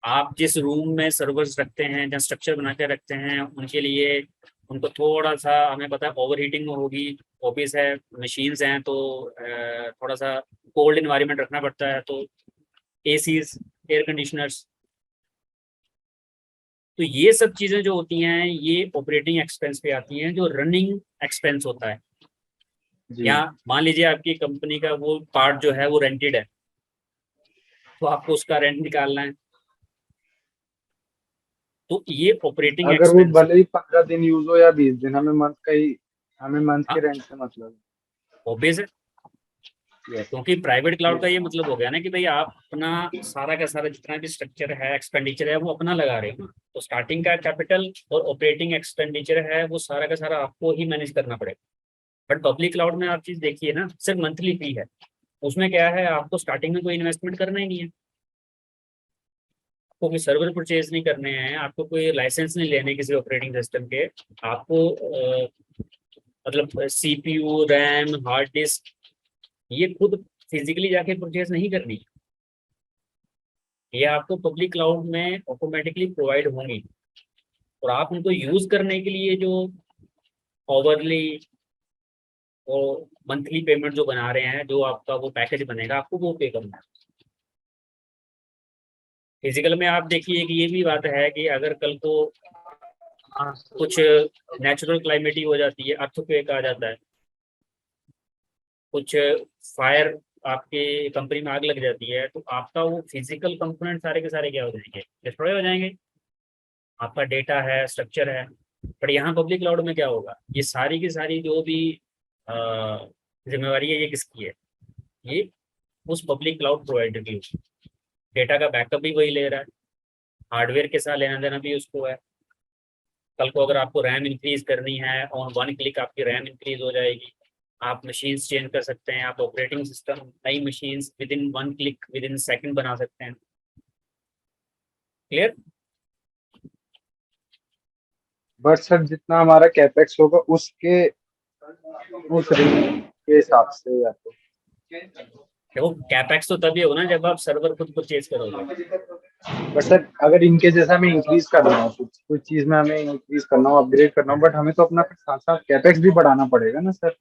A: आप जिस रूम में सर्वर्स रखते हैं, जहाँ स्ट्रक्चर बना के रखते हैं, उनके लिए उनको थोड़ा सा, हमें पता है ओवर हीटिंग होगी, ऑफिस है, मशीन्स हैं, तो थोड़ा सा कोल्ड इन्वायरमेंट रखना पड़ता है, तो एसीज, एयर कंडीशनर्स। तो ये सब चीजें जो होती हैं ये ऑपरेटिंग एक्सपेंस पे आती हैं, जो रनिंग एक्सपेंस होता है।
C: जी
A: या मान लीजिए आपकी कंपनी का वो पार्ट जो है वो रेंटेड है, तो आपको उसका रेंट निकालना है, तो ये ऑपरेटिंग
C: अगर वो
A: एक्सपेंस।
C: भले ही 15 दिन यूज हो या 20 दिन, हमें मंथ के रेंट से मतलब है।
A: ऑब्वियस है,
C: Yes.
A: क्योंकि प्राइवेट क्लाउड का ये मतलब हो गया ना कि भाई आप अपना सारा का सारा जितना भी स्ट्रक्चर है, एक्सपेंडिचर है, वो अपना लगा रहे हो ना। तो स्टार्टिंग का कैपिटल और ऑपरेटिंग एक्सपेंडिचर है वो सारा का सारा आपको ही मैनेज करना पड़ेगा। बट पब्लिक क्लाउड में आप चीज देखिए ना, सिर्फ मंथली फी है। उसमें क्या है, आपको स्टार्टिंग में कोई इन्वेस्टमेंट करना ही नहीं है, आपको कोई सर्वर परचेज नहीं करने हैं, आपको कोई लाइसेंस नहीं लेने किसी ऑपरेटिंग सिस्टम के, आपको मतलब सीपीयू, रैम, हार्ड डिस्क ये खुद फिजिकली जाके परचेज नहीं करनी, ये आपको पब्लिक क्लाउड में ऑटोमेटिकली प्रोवाइड होंगी। और आप उनको यूज करने के लिए जो ओवरली और मंथली पेमेंट जो बना रहे हैं, जो आपका वो पैकेज बनेगा, आपको वो पे करना है। फिजिकल में आप देखिए कि ये भी बात है कि अगर कल को कुछ नेचुरल क्लाइमेट ही हो जाती है, अर्थक्वेक आ जाता है, कुछ फायर, आपके कंपनी में आग लग जाती है, तो आपका वो फिजिकल कंपोनेंट सारे के सारे क्या हो जाएंगे, डिस्ट्रॉय हो जाएंगे। आपका डेटा है, स्ट्रक्चर है। पर यहाँ पब्लिक क्लाउड में क्या होगा, ये सारी की सारी जो भी जिम्मेवारी है ये किसकी है, ये उस पब्लिक क्लाउड प्रोवाइडर की। डेटा का बैकअप भी वही ले रहा है, हार्डवेयर के साथ लेना देना भी उसको है। कल को अगर आपको रैम इंक्रीज करनी है, ऑन वन क्लिक आपकी रैम इंक्रीज हो जाएगी। आप मशीन्स चेंज कर सकते हैं, आप ऑपरेटिंग सिस्टम, नई machines with in one click, with in second बना सकते हैं। क्लियर?
C: बट सर जितना हमारा कैपेक्स होगा उसके उस रेंज के हिसाब से, या तो
A: देखो, कैपेक्स तो तभी होगा ना जब आप सर्वर खुद परचेज करोगे।
C: बट सर अगर इनके जैसा हमें इंक्रीज करना हो, कुछ चीज में हमें इंक्रीज करना हो, अपग्रेड करना हो, बट हमें तो अपना साथ साथ कैपेक्स भी बढ़ाना पड़ेगा ना सर।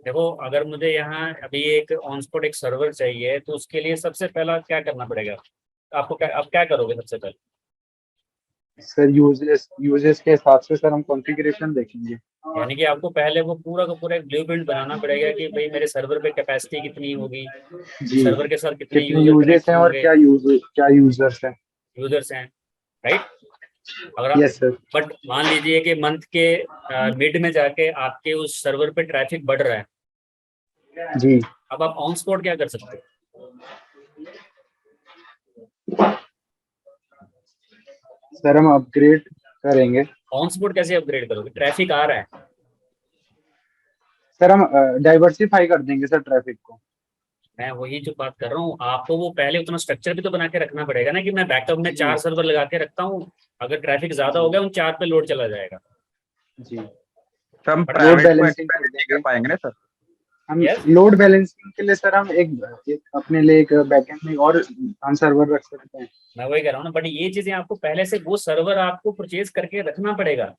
A: देखो, अगर मुझे यहाँ अभी एक ऑन स्पॉट एक सर्वर चाहिए, तो उसके लिए सबसे पहला क्या करना पड़ेगा आपको? क्या आप क्या करोगे सबसे पहले?
C: सर यूजेस के हिसाब से सर हम कॉन्फ़िगरेशन देखेंगे।
A: यानी कि आपको पहले वो पूरा का पूरा एक ब्लूप्रिंट बनाना पड़ेगा कि भाई मेरे सर्वर पे कैपेसिटी कितनी होगी,
C: जी
A: सर्वर के साथ कितने
C: कितने
A: यूजर
C: यूजेस
A: कनेक्ट
C: हैं और
A: होंगे,
C: क्या यूजर्स हैं।
A: यूजर्स हैं, राइट। अगर आप,
C: यस सर।
A: बट मान लीजिए कि मंथ के मिड में जाके आपके उस सर्वर पे ट्रैफिक बढ़ रहा है,
C: जी
A: अब आप ऑन स्पॉट क्या कर सकते हो?
C: सर हम अपग्रेड करेंगे।
A: ऑन स्पॉट कैसे अपग्रेड करोगे? ट्रैफिक आ रहा है,
C: सर हम डाइवर्सिफाई कर देंगे सर ट्रैफिक को।
A: मैं वही जो बात कर रहा हूँ, आपको वो पहले उतना स्ट्रक्चर भी तो बना के रखना पड़ेगा ना कि मैं बैकअप में 4 सर्वर लगा के रखता हूँ, अगर ट्रैफिक ज्यादा हो गया उन 4 पे लोड चला जाएगा।
C: जी
G: तो हम
A: बट
C: लोड
G: प्राइवेट को
C: बैलेंसिंग
G: एक्सपेंड
C: कर
G: नहीं कर
C: देंगे।
G: पाएंगे ना सर।
C: हम
A: Yes.
C: लोड बैलेंसिंग के लिए सर हम एक अपने लिए एक बैकएंड में और हम सर्वर रख सकते हैं।
A: मैं वही कह रहा हूँ ना, बट ये चीजें आपको पहले से वो सर्वर आपको परचेज करके रखना पड़ेगा।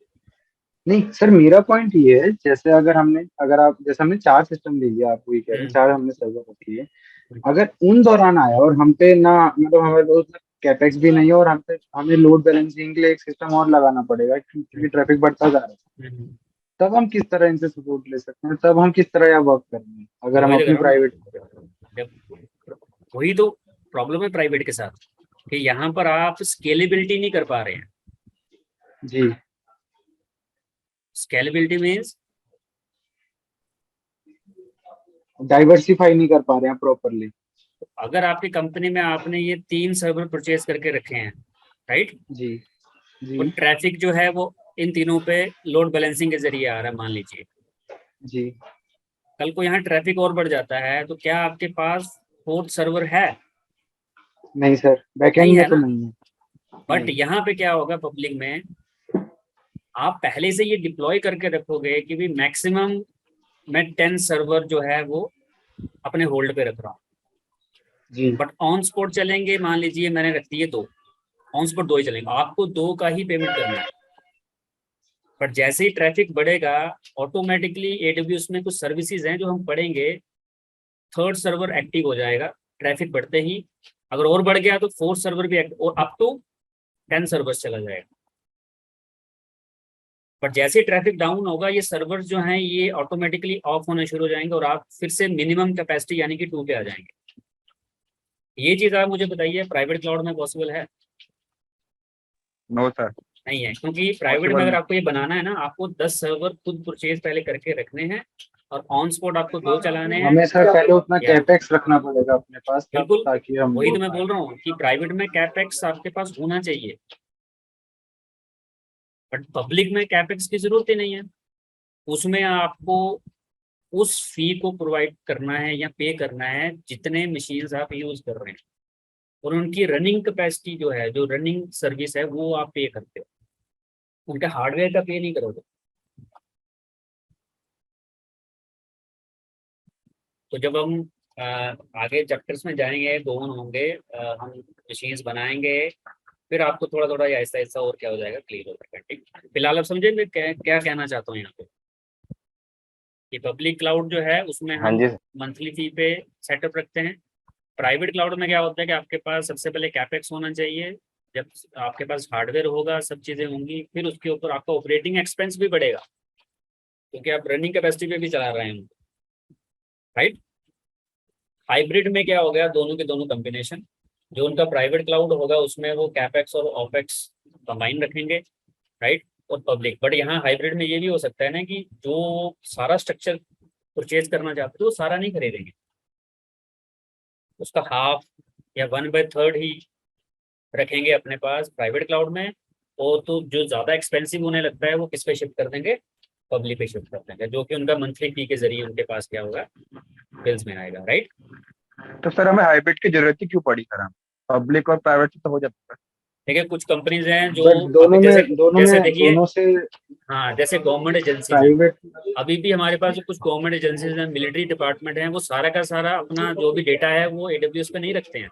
C: नहीं सर, मेरा पॉइंट ये है, जैसे अगर आप जैसे हमने 4 सिस्टम ले लिया, आप वही कह रहे हैं 4 हमने सर्वर रखी है, अगर उन दौरान आया और हम पे ना मतलब हमारे पास कैपेक्स भी नहीं है और हमें लोड बैलेंसिंग के लिए एक सिस्टम और लगाना पड़ेगा क्योंकि ट्रैफिक बढ़ता जा रहा है, तब हम किस तरह इनसे सपोर्ट ले सकते हैं, तब हम किस तरह यहाँ वर्क करेंगे अगर हम
A: वही तो
C: अपनी
A: कह रहा हूँ
C: प्राइवेट।
A: ना, वही तो प्रॉब्लम है प्राइवेट के साथ कि यहाँ पर आप स्केलेबिलिटी नहीं कर पा रहे हैं।
C: जी
A: स्केलेबिलिटी मीन्स
C: डाइवर्सिफाई नहीं कर पा रहे हैं प्रॉपरली।
A: अगर आपकी कंपनी में आपने ये 3 सर्वर परचेज करके रखे हैं, राइट,
C: जी
A: तो
C: जी
A: ट्रैफिक जो है वो इन तीनों पे लोड बैलेंसिंग के जरिए आ रहा है, मान लीजिए
C: जी।
A: कल को यहाँ ट्रैफिक और बढ़ जाता है तो क्या आपके पास 4th सर्वर है?
C: नहीं सर, बैकएंड
A: नहीं
C: में
A: है
C: तो
A: ना।
C: नहीं है।
A: बट
C: नहीं।
A: यहाँ पे क्या होगा, पब्लिक में आप पहले से ये डिप्लॉय करके रखोगे कि भी मैक्सिमम मैं 10 सर्वर जो है वो अपने होल्ड पे रख रहा हूँ,
C: जी
A: बट ऑन स्पॉट चलेंगे, मान लीजिए मैंने रख दिए 2, ऑन स्पॉट 2 ही चलेंगे, आपको 2 का ही पेमेंट करना है। बट जैसे ही ट्रैफिक बढ़ेगा ऑटोमेटिकली एडब्ल्यूएस में कुछ सर्विसेज हैं जो हम पढ़ेंगे, 3rd सर्वर एक्टिव हो जाएगा ट्रैफिक बढ़ते ही, अगर और बढ़ गया तो 4th सर्वर भी एक्टिव और अप टू 10 सर्वर्स चला जाएगा। बट जैसे ट्रैफिक डाउन होगा ये सर्वर जो हैं ये ऑटोमेटिकली ऑफ होने शुरू हो जाएंगे और आप फिर से मिनिमम कैपेसिटी यानी कि 2 पे आ जाएंगे। ये चीज आप मुझे बताइए प्राइवेट क्लाउड में पॉसिबल है?
G: No sir.
A: नहीं है, क्योंकि प्राइवेट में
G: Possible
A: अगर
G: नहीं।
A: आपको ये बनाना है ना, आपको 10 सर्वर खुद परचेज पहले करके रखने हैं और ऑन स्पॉट आपको 2 चलाने हैं।
C: हमें सर पहले उतना
A: या
C: कैपेक्स रखना पड़ेगा अपने पास
A: बिल्कुल,
C: ताकि हम
A: वही तो मैं बोल रहा हूँ कि प्राइवेट में कैपेक्स आपके पास होना चाहिए, बट पब्लिक में कैपेक्स की जरूरत ही नहीं है। उसमें आपको उस फी को प्रोवाइड करना है या पे करना है जितने मशीन्स आप यूज कर रहे हैं, और उनकी रनिंग कैपेसिटी जो है, जो रनिंग सर्विस है वो आप पे करते हो, उनके हार्डवेयर का पे नहीं करोगे। तो जब हम आगे चैप्टर्स में जाएंगे, गोवन होंगे, हम मशीन्स बनाएंगे, फिर आपको थोड़ा थोड़ा ऐसा ऐसा और क्या हो जाएगा, क्लियर हो जाएगा। ठीक, फिलहाल आप समझे मैं क्या कहना चाहता हूँ यहाँ पे, कि पब्लिक क्लाउड जो है उसमें
G: हाँ
A: हम
G: जी।
A: मंथली फी पे सेटअप रखते हैं। प्राइवेट क्लाउड में क्या होता है कि आपके पास सबसे पहले कैपेक्स होना चाहिए, जब आपके पास हार्डवेयर होगा, सब चीज़ें होंगी, फिर उसके ऊपर आपका ऑपरेटिंग एक्सपेंस भी बढ़ेगा क्योंकि आप रनिंग कैपेसिटी पे भी चला रहे हैं, राइट। हाइब्रिड में क्या हो गया, दोनों के दोनों कॉम्बिनेशन, जो उनका प्राइवेट क्लाउड होगा उसमें वो कैपेक्स और ओपेक्स कंबाइन रखेंगे, राइट। और पब्लिक, बट यहाँ हाइब्रिड में ये भी हो सकता है ना कि जो सारा स्ट्रक्चर परचेज करना चाहते हो वो सारा नहीं खरीदेंगे, उसका हाफ या 1/3 ही रखेंगे अपने पास प्राइवेट क्लाउड में, और तो जो ज़्यादा एक्सपेंसिव होने लगता है वो किस पे शिफ्ट कर देंगे, पब्लिक पे शिफ्ट कर देंगे, जो कि उनका मंथली फी के जरिए उनके पास क्या होगा, बिल्स में आएगा, राइट।
G: तो सर हमें हाइब्रिड की जरूरत ही क्यों पड़ी सर? हम पब्लिक और प्राइवेट से तो हो जाता है।
A: देखिए कुछ कंपनीज हैं जो
C: बट
A: अभी जैसे जैसे देखिए,
C: दोनों से
A: हाँ जैसे गवर्नमेंट एजेंसीज हैं,
C: प्राइवेट।
A: अभी भी हमारे पास जो कुछ गवर्नमेंट एजेंसीज हैं, मिलिट्री डिपार्टमेंट हैं, वो सारा का सारा अपना जो भी डेटा है वो AWS पे नहीं रखते हैं,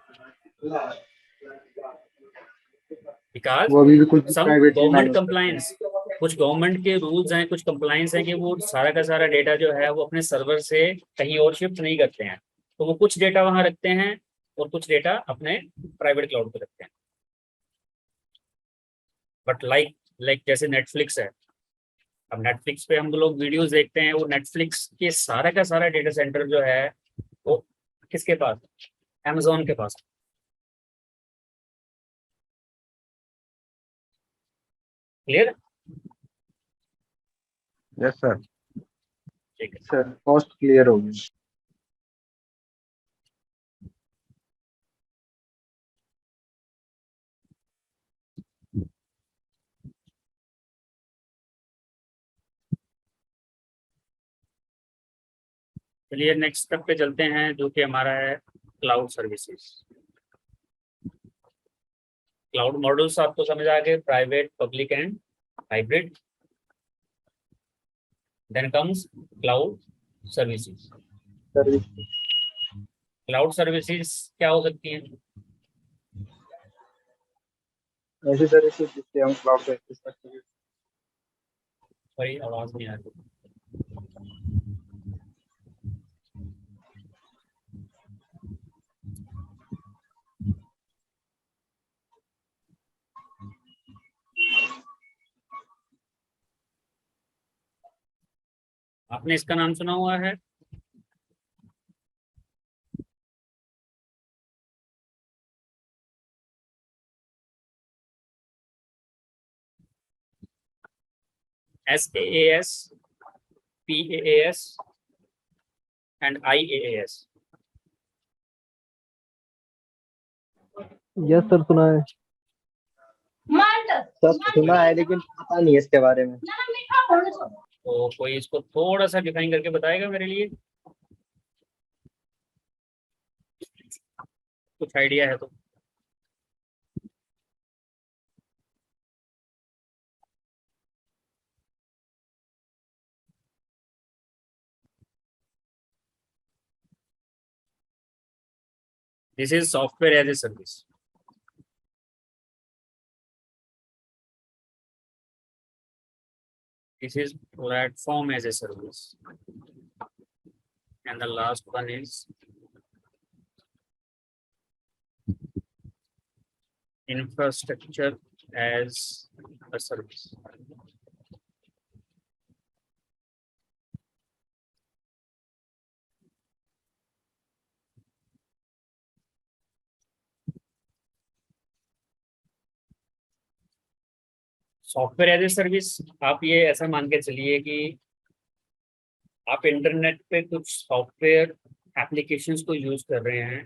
A: बिकॉज
C: वो अभी भी कुछ
A: सम
C: प्राइवेट
A: गवर्नमेंट कंप्लायंस, कुछ गवर्नमेंट के रूल्स हैं, कुछ कंप्लायंस हैं कि वो सारा का सारा डेटा जो है वो अपने सर्वर से कहीं और शिफ्ट नहीं करते हैं, तो वो कुछ डेटा वहां रखते हैं और कुछ डेटा अपने प्राइवेट क्लाउड पे रखते हैं। बट लाइक जैसे नेटफ्लिक्स है, अब नेटफ्लिक्स पे हम लोग वीडियोस देखते हैं, वो नेटफ्लिक्स के सारा का सारा डेटा सेंटर जो है वो किसके पास, Amazon के पास। क्लियर?
G: Yes sir.
A: ठीक है।
C: सर कॉस्ट क्लियर हो गई।
A: चलिए नेक्स्ट स्टेप पे चलते हैं, जो कि हमारा है क्लाउड सर्विसेज। क्लाउड मॉडल्स आपको समझ आ गए, private, public and hybrid. Then comes cloud services.
C: Service.
A: Cloud services क्या हो सकती हैं?
C: ऐसी सर्विसेज जिससे हम क्लाउड पे एक्सेस कर सकें।
A: सॉरी, आवाज नहीं आ रही। आपने इसका नाम सुना हुआ है? SaaS, PaaS and IaaS.
F: Yes sir, सुना है।
D: सर सुना है लेकिन पता नहीं है इसके बारे में।
A: तो कोई इसको थोड़ा सा डिफाइन करके बताएगा मेरे लिए, कुछ आइडिया है तो? This is software as a service. This is platform as a service. And the last one is infrastructure as a service. Software as a service, आप ये ऐसा मान के चलिए कि आप इंटरनेट पे कुछ सॉफ्टवेयर एप्लीकेशंस को यूज कर रहे हैं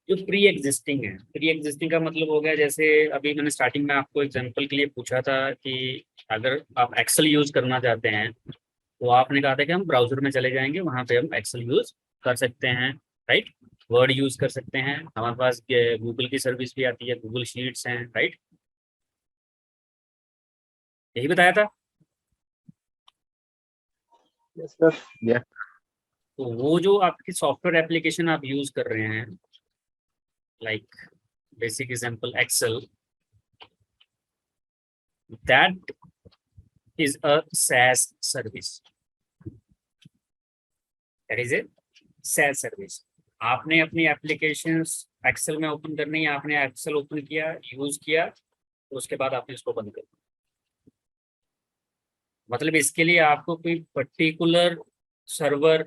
A: जो प्री एग्जिस्टिंग है। प्री एग्जिस्टिंग का मतलब हो गया, जैसे अभी मैंने स्टार्टिंग में आपको एग्जांपल के लिए पूछा था कि अगर आप एक्सेल यूज करना चाहते हैं तो आपने कहा था कि हम ब्राउजर में चले जाएंगे, वहां पे हम एक्सेल यूज कर सकते हैं, राइट। वर्ड यूज कर सकते हैं, हमारे पास गूगल की सर्विस भी आती है, गूगल शीट्स हैं, राइट। यही बताया था।
C: Yes sir.
A: तो वो जो आपकी सॉफ्टवेयर एप्लीकेशन आप यूज कर रहे हैं, like basic example Excel, that is a SaaS service. That is a SaaS service. आपने अपनी एप्लीकेशंस एक्सेल में ओपन करनी है, आपने एक्सेल ओपन किया, यूज किया, तो उसके बाद आपने इसको बंद कर दिया। मतलब इसके लिए आपको कोई पर्टिकुलर सर्वर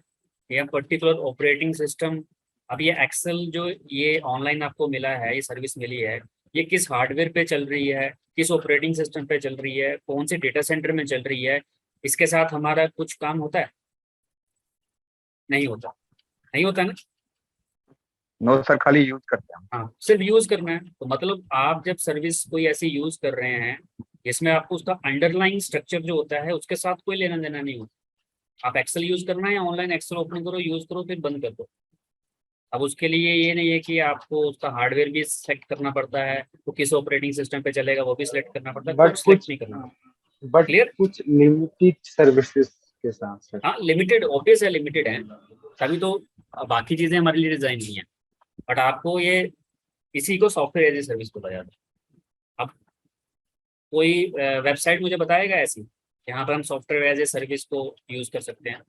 A: या पर्टिकुलर ऑपरेटिंग सिस्टम, अब ये एक्सेल जो ये ऑनलाइन आपको मिला है, ये सर्विस मिली है, ये किस हार्डवेयर पे चल रही है, किस ऑपरेटिंग सिस्टम पे चल रही है, कौन से डेटा सेंटर में चल रही है, इसके साथ हमारा कुछ काम होता है? नहीं होता, नहीं होता ना।
G: नो सर, खाली यूज करते हैं।
A: हाँ, सिर्फ यूज करना है। तो मतलब आप जब सर्विस कोई ऐसी यूज कर रहे हैं जिसमें आपको उसका अंडरलाइन स्ट्रक्चर जो होता है उसके साथ कोई लेना देना नहीं होता। आप एक्सेल यूज करना है, ऑनलाइन एक्सेल ओपन करो, यूज करो, फिर बंद कर दो। अब उसके लिए ये नहीं है कि आपको उसका हार्डवेयर भी सेलेक्ट करना पड़ता है, तो किस ऑपरेटिंग सिस्टम पे चलेगा वो भी सिलेक्ट करना पड़ता है,
C: बट
A: कुछ सेलेक्ट
C: कुछ
A: नहीं करना।
C: But
A: Clear?
C: कुछ लिमिटेड सर्विसेज के साथ सर।
A: हाँ, लिमिटेड, ऑब्वियस है, लिमिटेड है, तभी तो बाकी चीजें हमारे लिए डिजाइन नहीं है। बट आपको ये इसी को सॉफ्टवेयर एज ए सर्विस बोला जाता है। अब कोई वेबसाइट मुझे बताएगा ऐसी यहाँ पर हम सॉफ्टवेयर एज ए सर्विस को यूज कर सकते हैं?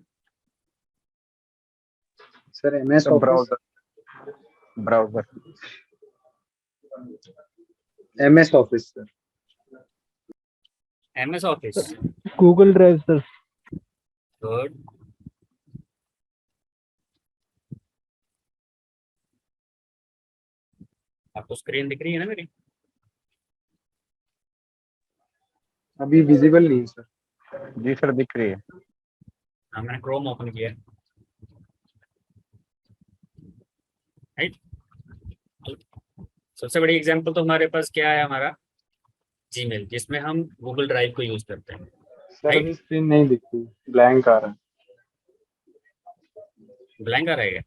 C: Sir MS office.
G: Browser
C: MS office sir.
A: MS office,
F: Google drive sir.
A: Good. आपको स्क्रीन दिख रही है ना मेरी?
C: अभी विजिबल नहीं है सर।
G: जी सर, दिख रही है।
A: हाँ, मैंने क्रोम ओपन किया है, राइट। सबसे बड़ी एग्जांपल तो हमारे पास क्या है, हमारा जीमेल, जिसमें हम गूगल ड्राइव को यूज करते हैं।
C: सर अभी स्क्रीन नहीं दिखती, ब्लैंक आ रहा है।
A: ब्लैंक आ रहेगा,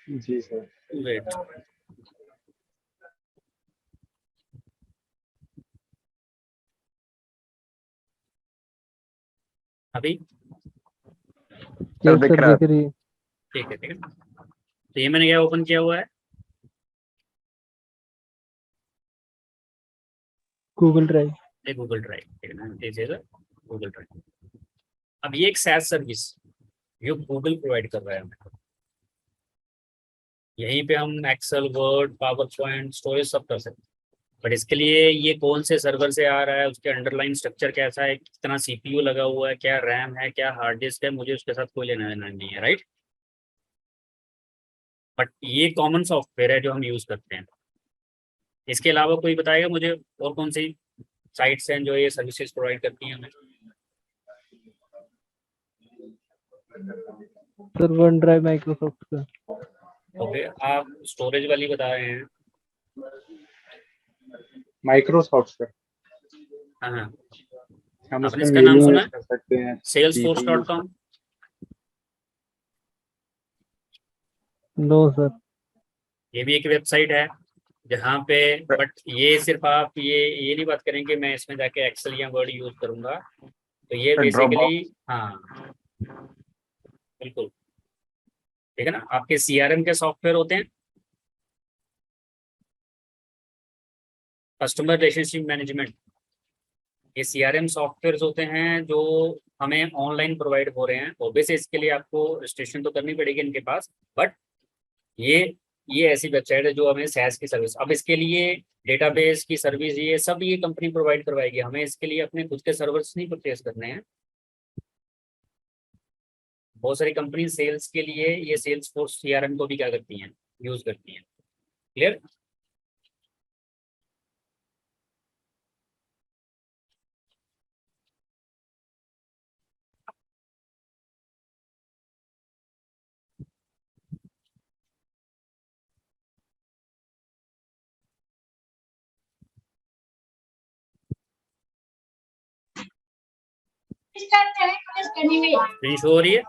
C: जी सर।
A: वेट। अभी
G: सर
F: यस
G: दिख
F: सर,
G: रहा है।
F: दिख रही है।
A: ठीक है, ठीक है। तो ये मैंने क्या ओपन किया हुआ है?
F: Google drive.
A: ये गूगल ड्राइव, ठीक है ना, दिस इज गूगल ड्राइव। अब ये एक SaaS सर्विस जो गूगल प्रोवाइड कर रहा है हमें। यहीं पे हम Excel, word, power point, storage सब कर सकते हैं। बट इसके लिए ये कौन से सर्वर से आ रहा है, उसके अंडरलाइन स्ट्रक्चर कैसा है, कितना CPU लगा हुआ है, क्या रैम है, क्या हार्ड डिस्क है, मुझे उसके साथ कोई लेना देना नहीं है, राइट। बट ये कॉमन सॉफ्टवेयर है जो हम यूज करते हैं। इसके अलावा कोई बताएगा मुझे और कौन सी साइट्स हैं जो ये सर्विसेज प्रोवाइड करती हैं हमें?
F: सर वन ड्राइव माइक्रोसॉफ्ट का।
A: ओके, आप स्टोरेज वाली बता रहे हैं।
C: माइक्रोसॉफ्ट सर,
A: हाँ हाँ,
C: हम
A: आपने
C: उसमें
A: इसका नाम
C: मेलिंग
A: सुना
C: यूज कर सकते हैं।
A: salesforce.com?
F: No sir.
A: ये भी एक वेबसाइट है जहाँ पे, बट ये सिर्फ आप ये नहीं बात करेंगे मैं इसमें जाके एक्सेल या वर्ड यूज करूंगा। तो ये बेसिकली, हाँ बिल्कुल, ठीक है ना। आपके CRM के सॉफ्टवेयर होते हैं, कस्टमर रिलेशनशिप मैनेजमेंट। ये CRM सॉफ्टवेयर होते हैं जो हमें ऑनलाइन प्रोवाइड हो रहे हैं। ऑब्वियसली इसके लिए आपको रजिस्ट्रेशन तो करनी पड़ेगी इनके पास, बट ये ये ऐसी वेबसाइट है जो हमें SaaS की सर्विस, अब इसके लिए डेटाबेस की सर्विस ये सब ये कंपनी प्रोवाइड करवाएगी हमें। इसके लिए अपने खुद के सर्वर्स नहीं परचेज करने हैं। बहुत सारी कंपनी सेल्स के लिए ये Salesforce CRM को भी क्या करती हैं, यूज करती हैं। क्लियर? नहीं शो हो रही है?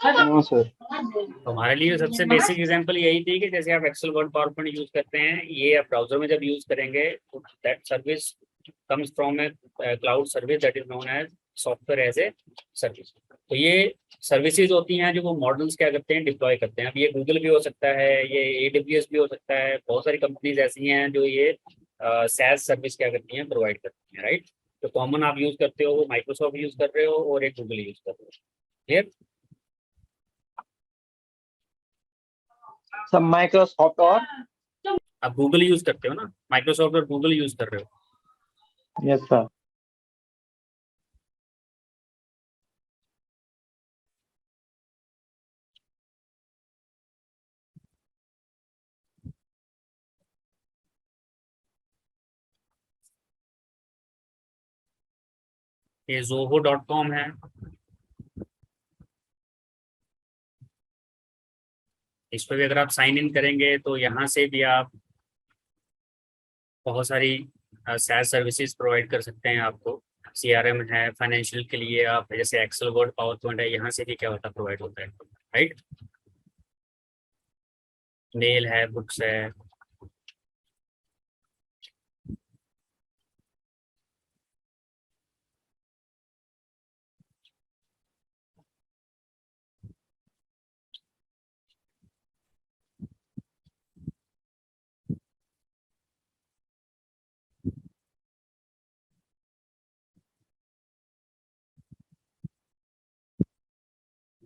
C: No sir.
A: तो हमारे लिए सबसे बेसिक एग्जांपल यही थी कि जैसे आप Excel, word, power point use करते हैं, ये आप ब्राउजर में जब यूज करेंगे तो that service comes from a cloud service that is known as software as a service. तो ये सर्विसेज होती हैं जो वो मॉडल्स क्या करते हैं, डिप्लॉय करते हैं। अब ये गूगल भी हो सकता है, ये AWS भी हो सकता है, बहुत सारी कंपनीज ऐसी हैं जो ये SaaS सर्विस क्या करती हैं, प्रोवाइड करती हैं, राइट। तो कॉमन आप यूज करते हो, वो माइक्रोसॉफ्ट यूज कर रहे हो और एक गूगल यूज कर रहे हो। क्लियर?
D: सब माइक्रोसॉफ्ट और
A: आप गूगल यूज करते हो ना, माइक्रोसॉफ्ट और गूगल यूज कर रहे हो।
D: Yes sir.
A: ये zoho.com है, इस पर भी अगर आप साइन इन करेंगे तो यहाँ से भी आप बहुत सारी SaaS सर्विसेज प्रोवाइड कर सकते हैं आपको। CRM है, फाइनेंशियल के लिए आप जैसे एक्सेल, वर्ड, पावर पॉइंट है, यहाँ से भी क्या होता है, प्रोवाइड होता है, राइट। मेल है, बुक्स है।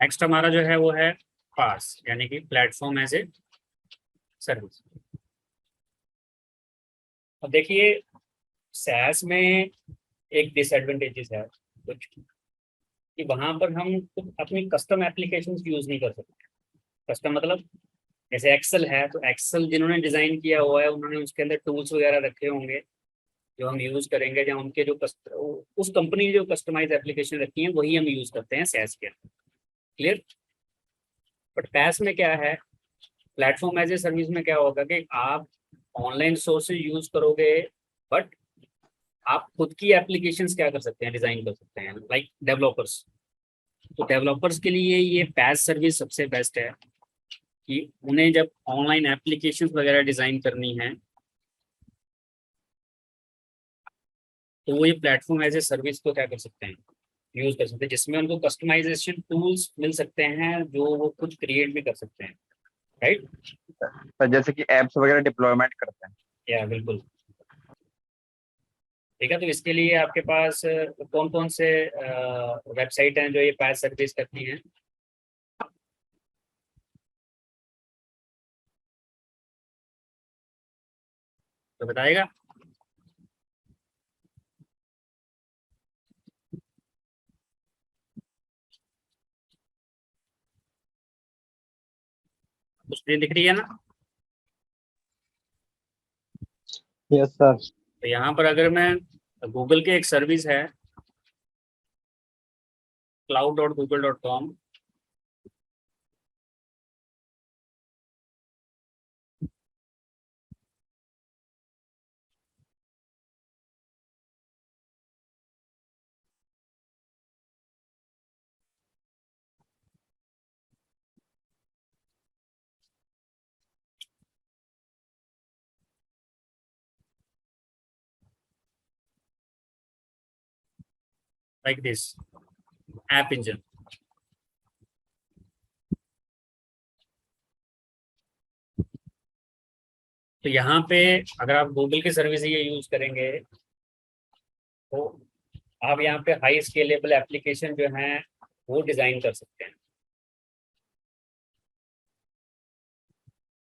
A: नेक्स्ट हमारा जो है वो है पास, यानी कि प्लेटफॉर्म एज ए सर्विस। अब देखिए SaaS में एक डिसएडवांटेजेस है कुछ, कि वहां पर हम खुद अपनी कस्टम एप्लीकेशंस यूज नहीं कर सकते। कस्टम मतलब जैसे एक्सेल है, तो एक्सेल जिन्होंने डिजाइन किया हुआ है उन्होंने उसके अंदर टूल्स वगैरह रखे होंगे जो हम यूज करेंगे, या उनके जो उस कंपनी ने जो कस्टमाइज एप्लीकेशन रखी है वही हम यूज करते हैं SaaS के। क्लियर? बट PaaS में क्या है, प्लेटफॉर्म एज ए सर्विस में क्या होगा कि आप ऑनलाइन सोर्सेज यूज करोगे, बट आप खुद की एप्लीकेशंस क्या कर सकते हैं, डिजाइन कर सकते हैं, लाइक डेवलपर्स। तो डेवलपर्स के लिए ये PaaS सर्विस सबसे बेस्ट है कि उन्हें जब ऑनलाइन एप्लीकेशंस वगैरह डिजाइन करनी है तो वो ये प्लेटफॉर्म एज ए सर्विस को क्या कर सकते हैं, यूज कर सकते हैं, जिसमें उनको कस्टमाइजेशन टूल्स मिल सकते हैं जो वो खुद क्रिएट भी कर सकते हैं, राइट।
G: सर जैसे कि एप्स वगैरह डिप्लॉयमेंट करते हैं।
A: या बिल्कुल, ठीक है। तो इसके लिए आपके पास कौन कौन से वेबसाइट हैं जो ये पैच सर्विस करती हैं? तो बताएगा। स्क्रीन दिख रही है ना?
C: Yes sir.
A: तो यहाँ पर अगर मैं गूगल के एक सर्विस है cloud.google.com, like this app engine. तो यहाँ पे अगर आप गूगल की सर्विस ये यूज करेंगे तो आप यहाँ पे हाई स्केलेबल एप्लीकेशन जो हैं वो डिजाइन कर सकते हैं।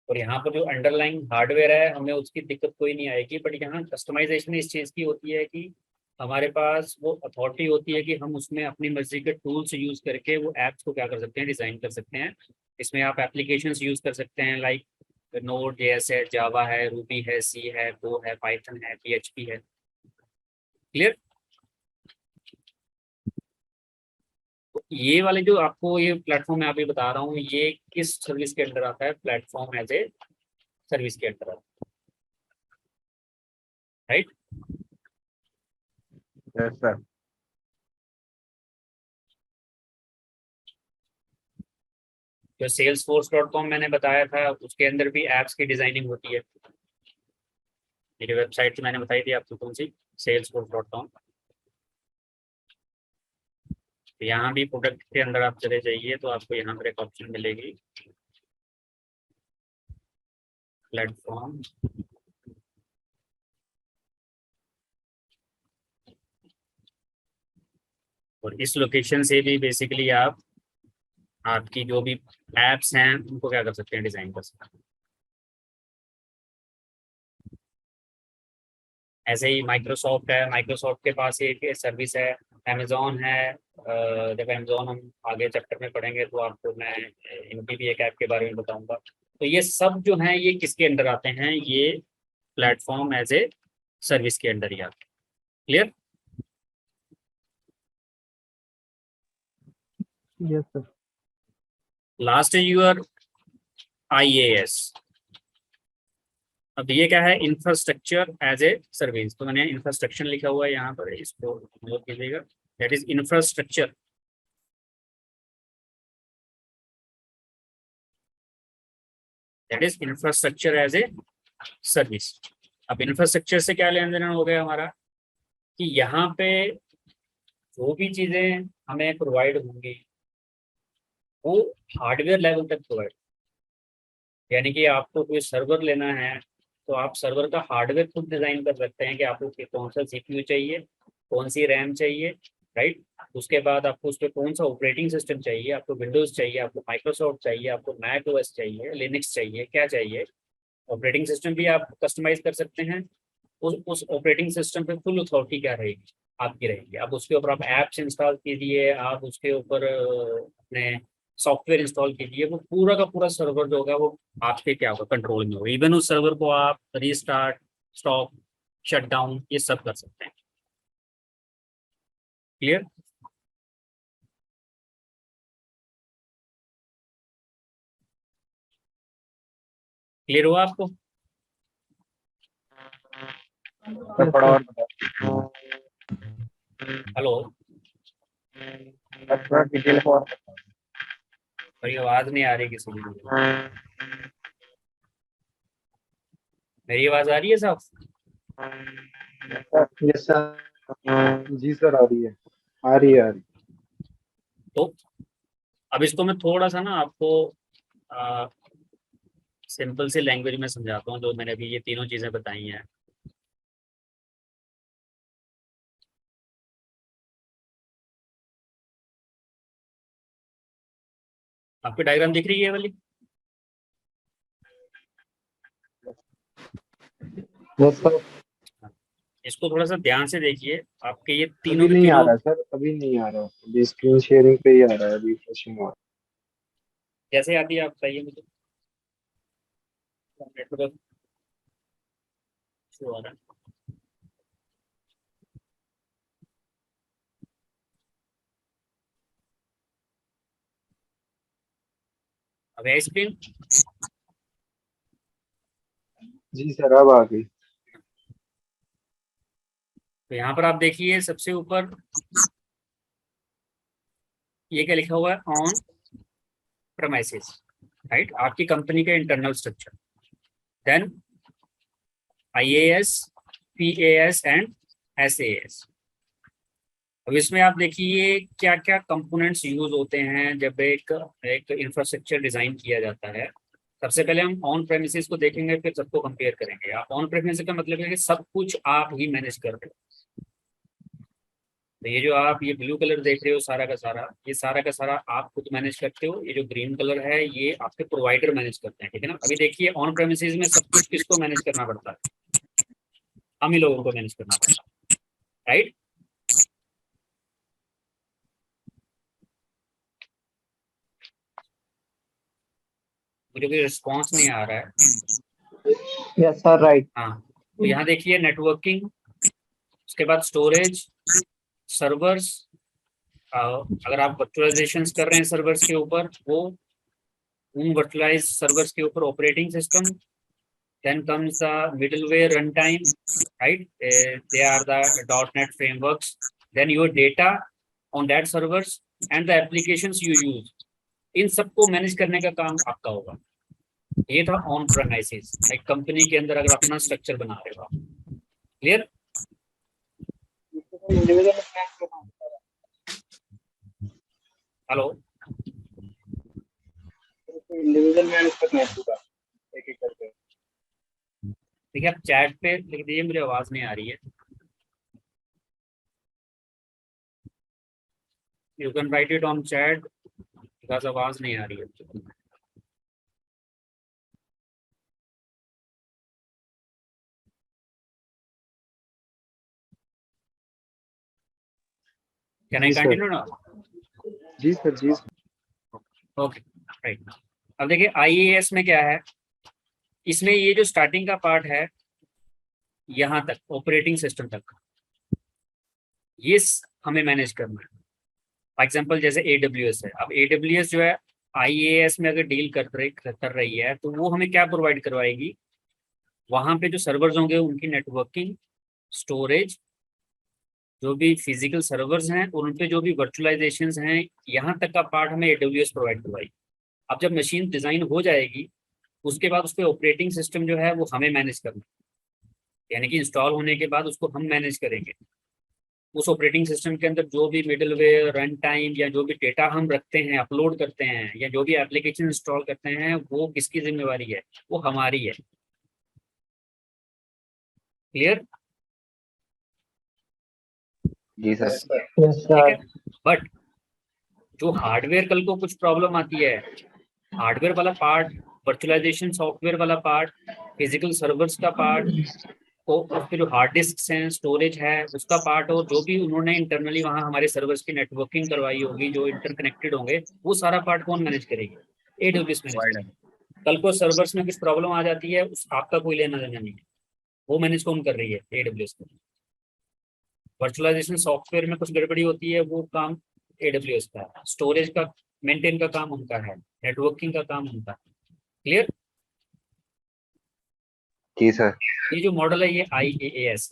A: और यहाँ पर जो अंडरलाइंग हार्डवेयर है हमें उसकी दिक्कत कोई नहीं आएगी, बट यहाँ कस्टमाइजेशन इस चीज़ की होती है कि हमारे पास वो अथॉरिटी होती है कि हम उसमें अपनी मर्जी के टूल्स यूज करके वो एप्स को क्या कर सकते हैं, डिजाइन कर सकते हैं। इसमें आप एप्लीकेशंस यूज कर सकते हैं लाइक नोड जेएस है, जावा है, रूबी है, सी है, गो है, पाइथन है, पीएचपी है। क्लियर? तो ये वाले जो आपको ये प्लेटफॉर्म मैं अभी बता रहा हूँ ये किस सर्विस के अंदर आता है? प्लेटफॉर्म एज ए सर्विस के अंदर आता है, राइट।
G: Yes sir.
A: जो salesforce.com मैंने बताया था उसके अंदर भी एप्स की डिजाइनिंग होती है। मेरी वेबसाइट मैंने बताई थी आपको कौन सी, salesforce.com। तो यहाँ भी प्रोडक्ट के अंदर आप चले जाइए तो आपको यहाँ पर एक ऑप्शन मिलेगी प्लेटफॉर्म। और इस लोकेशन से भी बेसिकली आप आपकी जो भी एप्स हैं उनको क्या कर सकते हैं, डिजाइन कर सकते हैं। ऐसे ही माइक्रोसॉफ्ट है, माइक्रोसॉफ्ट के पास एक सर्विस है। अमेजोन है, जब अमेजोन हम आगे चैप्टर में पढ़ेंगे तो आपको मैं इनकी भी एक ऐप के बारे में बताऊंगा। तो ये सब जो हैं ये किसके अंडर आते हैं? ये प्लेटफॉर्म एज ए सर्विस के अंडर ही आते हैं। क्लियर?
F: Yes sir.
A: लास्ट है यूर IaaS। अब ये क्या है? Infrastructure as a service. तो मैंने इंफ्रास्ट्रक्चर लिखा हुआ है यहाँ पर, इसको नोट कीजिएगा। That is infrastructure. That is infrastructure as a service. अब इंफ्रास्ट्रक्चर से क्या लेन देन हो गया हमारा कि यहाँ पे जो भी चीजें हमें प्रोवाइड होंगी वो हार्डवेयर लेवल तक प्रोवाइड, यानी कि आपको कोई सर्वर लेना है तो आप सर्वर का हार्डवेयर खुद डिजाइन कर सकते हैं कि आपको कौन सा CPU चाहिए, कौन सी रैम चाहिए, राइट। उसके बाद आपको उस पर कौन सा ऑपरेटिंग सिस्टम चाहिए, आपको विंडोज चाहिए, आपको माइक्रोसॉफ्ट चाहिए, आपको मैक OS चाहिए, लिनक्स चाहिए, क्या चाहिए। ऑपरेटिंग सिस्टम भी आप कस्टमाइज कर सकते हैं। उस ऑपरेटिंग सिस्टम पे फुल अथॉरिटी क्या रहेगी? आपकी रहेगी। अब उसके ऊपर आप ऐप्स इंस्टॉल कीजिए, आप उसके ऊपर अपने सॉफ्टवेयर इंस्टॉल कीजिए, वो पूरा का पूरा सर्वर जो होगा वो आपके क्या होगा, कंट्रोल में होगा। इवन उस सर्वर को आप रीस्टार्ट, स्टॉप, शट डाउन ये सब कर सकते हैं। क्लियर? क्लियर हुआ आपको?
G: सर थोड़ा और बताओ।
A: हेलो,
G: सर थोड़ा डिटेल में और बताओ।
A: मेरी आवाज नहीं आ रही किसी की। मेरी आवाज आ रही है साहब?
C: Yes sir. जी सर, आ रही है, आ रही है।
A: तो अब इसको मैं थोड़ा सा ना आपको सिंपल सी लैंग्वेज में समझाता हूँ, जो मैंने अभी ये तीनों चीजें बताई हैं। आपकी डायग्राम दिख रही है ये वाली?
C: Yes sir.
A: इसको थोड़ा सा ध्यान से देखिए, आपके ये
C: अभी
A: तीनों के
C: नहीं आ
A: तीनों
C: रहा सर, अभी नहीं आ रहा, अभी स्क्रीन शेयरिंग पे ही आ रहा है, रिफ्रेशिंग हो रहा
A: कैसे आती है आप बताइए मुझे। नेटवर्क शो आ रहा है। अब है स्क्रीन?
C: है। जी सर, अब आ गई।
A: तो यहाँ पर आप देखिए सबसे ऊपर ये क्या लिखा हुआ है, ऑन प्रेमाइसेस, राइट, आपकी कंपनी का internal structure. Then IAS, PAS and SAS। अब इसमें आप देखिए क्या क्या कंपोनेंट्स यूज होते हैं जब एक इंफ्रास्ट्रक्चर डिजाइन किया जाता है। सबसे पहले हम ऑन प्रेमिसेस को देखेंगे, फिर सबको कंपेयर करेंगे। आप ऑन प्रेमिसेस का मतलब है कि सब कुछ आप ही मैनेज कर रहे हो। तो ये जो आप ये ब्लू कलर देख रहे हो सारा का सारा, ये सारा का सारा आप खुद मैनेज करते हो। ये जो ग्रीन कलर है ये आपके प्रोवाइडर मैनेज करते हैं, ठीक है ना। अभी देखिए ऑन प्रेमिसेस में सब कुछ किसको मैनेज करना पड़ता है, हम ही लोगों को मैनेज करना पड़ता है, राइट। मुझे कोई रिस्पॉन्स नहीं आ रहा है।
D: Yes, sir, right.
A: हाँ, तो यहाँ देखिए नेटवर्किंग, उसके बाद स्टोरेज, सर्वर्स। अगर आप वर्चुअलाइजेशन कर रहे हैं सर्वर्स के ऊपर, वो उन वर्चुअलाइज सर्वर्स के ऊपर operating system. Then comes the middleware run time, right, they are the .NET frameworks। Then your data on that servers and the applications you use. इन सबको मैनेज करने का काम आपका होगा। ये था ऑन प्रेमाइसेस, एक कंपनी के अंदर अगर अपना स्ट्रक्चर बना रहे हो आप। क्लियर? हेलो,
C: इंडिविजुअल मैनेज करना है पूरा, एक एक करके।
A: देखिए आप चैट पे लिख दीजिए, मुझे आवाज नहीं आ रही है। You can write it on chat, because आवाज नहीं आ रही है। कैन आई
C: जी सर,
A: कंटिन्यू नाउ?
C: जी सर, जी सर।
A: Okay, right. अब देखिए IAS में क्या है, इसमें ये जो स्टार्टिंग का पार्ट है यहाँ तक ऑपरेटिंग सिस्टम तक, ये हमें मैनेज करना है। फॉर एग्जाम्पल जैसे AWS है। अब AWS जो है IAS में अगर डील कर रही है तो वो हमें क्या प्रोवाइड करवाएगी, वहां पे जो सर्वर्स होंगे उनकी नेटवर्किंग, स्टोरेज, जो भी फिजिकल सर्वर्स हैं और उन पे जो भी वर्चुअलाइजेशन हैं, यहाँ तक का पार्ट हमें AWS प्रोवाइड करवाएगी। अब जब मशीन डिजाइन हो जाएगी उसके बाद उस पर ऑपरेटिंग सिस्टम जो है वो हमें मैनेज करना है, यानी कि इंस्टॉल होने के बाद उसको हम मैनेज करेंगे। उस ऑपरेटिंग सिस्टम के अंदर जो भी मिडलवेयर, रन टाइम या जो भी डेटा हम रखते हैं, अपलोड करते हैं, या जो भी एप्लीकेशन इंस्टॉल करते हैं, वो किसकी जिम्मेवारी है, वो हमारी है। क्लियर?
G: जी सर।
D: Yes,
A: ठीक है।
D: sir.
A: बट जो हार्डवेयर कल को कुछ प्रॉब्लम आती है, हार्डवेयर वाला पार्ट, वर्चुअलाइजेशन सॉफ्टवेयर वाला पार्ट, फिजिकल सर्वर्स का पार्ट, तो उसके जो हार्ड डिस्क हैं, स्टोरेज है उसका पार्ट, और जो भी उन्होंने इंटरनली वहाँ हमारे सर्वर्स की नेटवर्किंग करवाई होगी, जो इंटरकनेक्टेड होंगे, वो सारा पार्ट कौन मैनेज करेगी? AWS मैनेज करेगी। कल को सर्वर्स में कुछ प्रॉब्लम आ जाती है, उस आपका कोई लेना देना नहीं है, वो मैनेज कौन कर रही है? AWS को। वर्चुअलाइजेशन सॉफ्टवेयर में कुछ गड़बड़ी होती है, वो काम AWS का है। स्टोरेज का मेंटेन का काम उनका है, नेटवर्किंग का काम उनका है। क्लियर?
G: जी सर।
A: ये जो मॉडल है ये IaaS।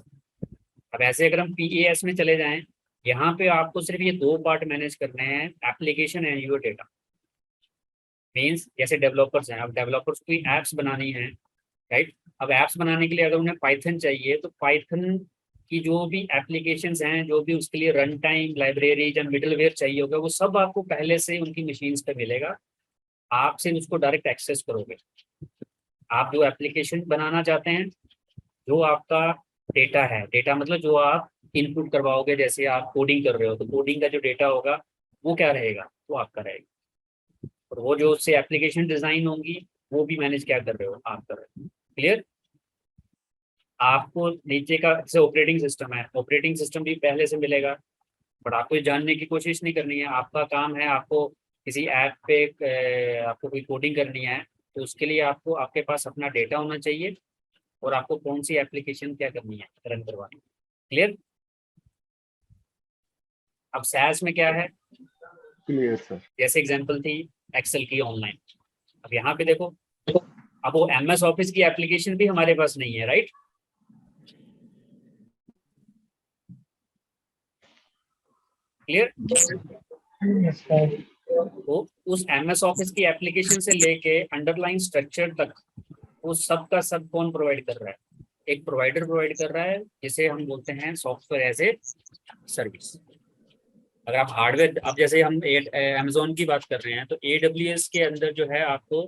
A: अब ऐसे अगर हम PaaS में चले जाएं, यहाँ पे आपको सिर्फ ये दो पार्ट मैनेज करने हैं, application and your data. Means जैसे डेवलपर्स हैं, अब डेवलपर्स को एप्स बनानी है, राइट। अब एप्स बनाने के लिए अगर उन्हें पाइथन चाहिए तो पाइथन कि जो भी एप्लीकेशंस हैं, जो भी उसके लिए रन टाइम, लाइब्रेरी या मिडलवेयर चाहिए होगा, वो सब आपको पहले से उनकी मशीन्स पे मिलेगा। आप सिर्फ उसको डायरेक्ट एक्सेस करोगे। आप जो एप्लीकेशन बनाना चाहते हैं, जो आपका डेटा है, डेटा मतलब जो आप इनपुट करवाओगे, जैसे आप कोडिंग कर रहे हो तो कोडिंग का जो डेटा होगा वो क्या रहेगा, वो आपका रहेगा। और वो जो उससे एप्लीकेशन डिजाइन होंगी वो भी मैनेज क्या कर रहे हो, आप कर रहे हो। क्लियर? आपको नीचे का जैसे ऑपरेटिंग सिस्टम है, ऑपरेटिंग सिस्टम भी पहले से मिलेगा, बट आपको ये जानने की कोशिश नहीं करनी है। आपका काम है, आपको किसी ऐप पे आपको कोई कोडिंग करनी है, तो उसके लिए आपको आपके पास अपना डेटा होना चाहिए और आपको कौन सी एप्लीकेशन क्या करनी है, रन करवानी। क्लियर? अब सैस में क्या है,
B: क्लियर सर।
A: जैसे एग्जांपल थी एक्सेल की ऑनलाइन। अब यहाँ पे देखो, अब वो एमएस ऑफिस की एप्लीकेशन भी हमारे पास नहीं है, राइट? क्लियर? तो उस एमएस ऑफिस की एप्लीकेशन से लेके अंडरलाइन स्ट्रक्चर तक वो सब का सब कौन प्रोवाइड कर रहा है? एक प्रोवाइडर प्रोवाइड कर रहा है, जिसे हम बोलते हैं सॉफ्टवेयर एज ए सर्विस। अगर आप हार्डवेयर, अब जैसे हम अमेजोन की बात कर रहे हैं, तो AWS के अंदर जो है आपको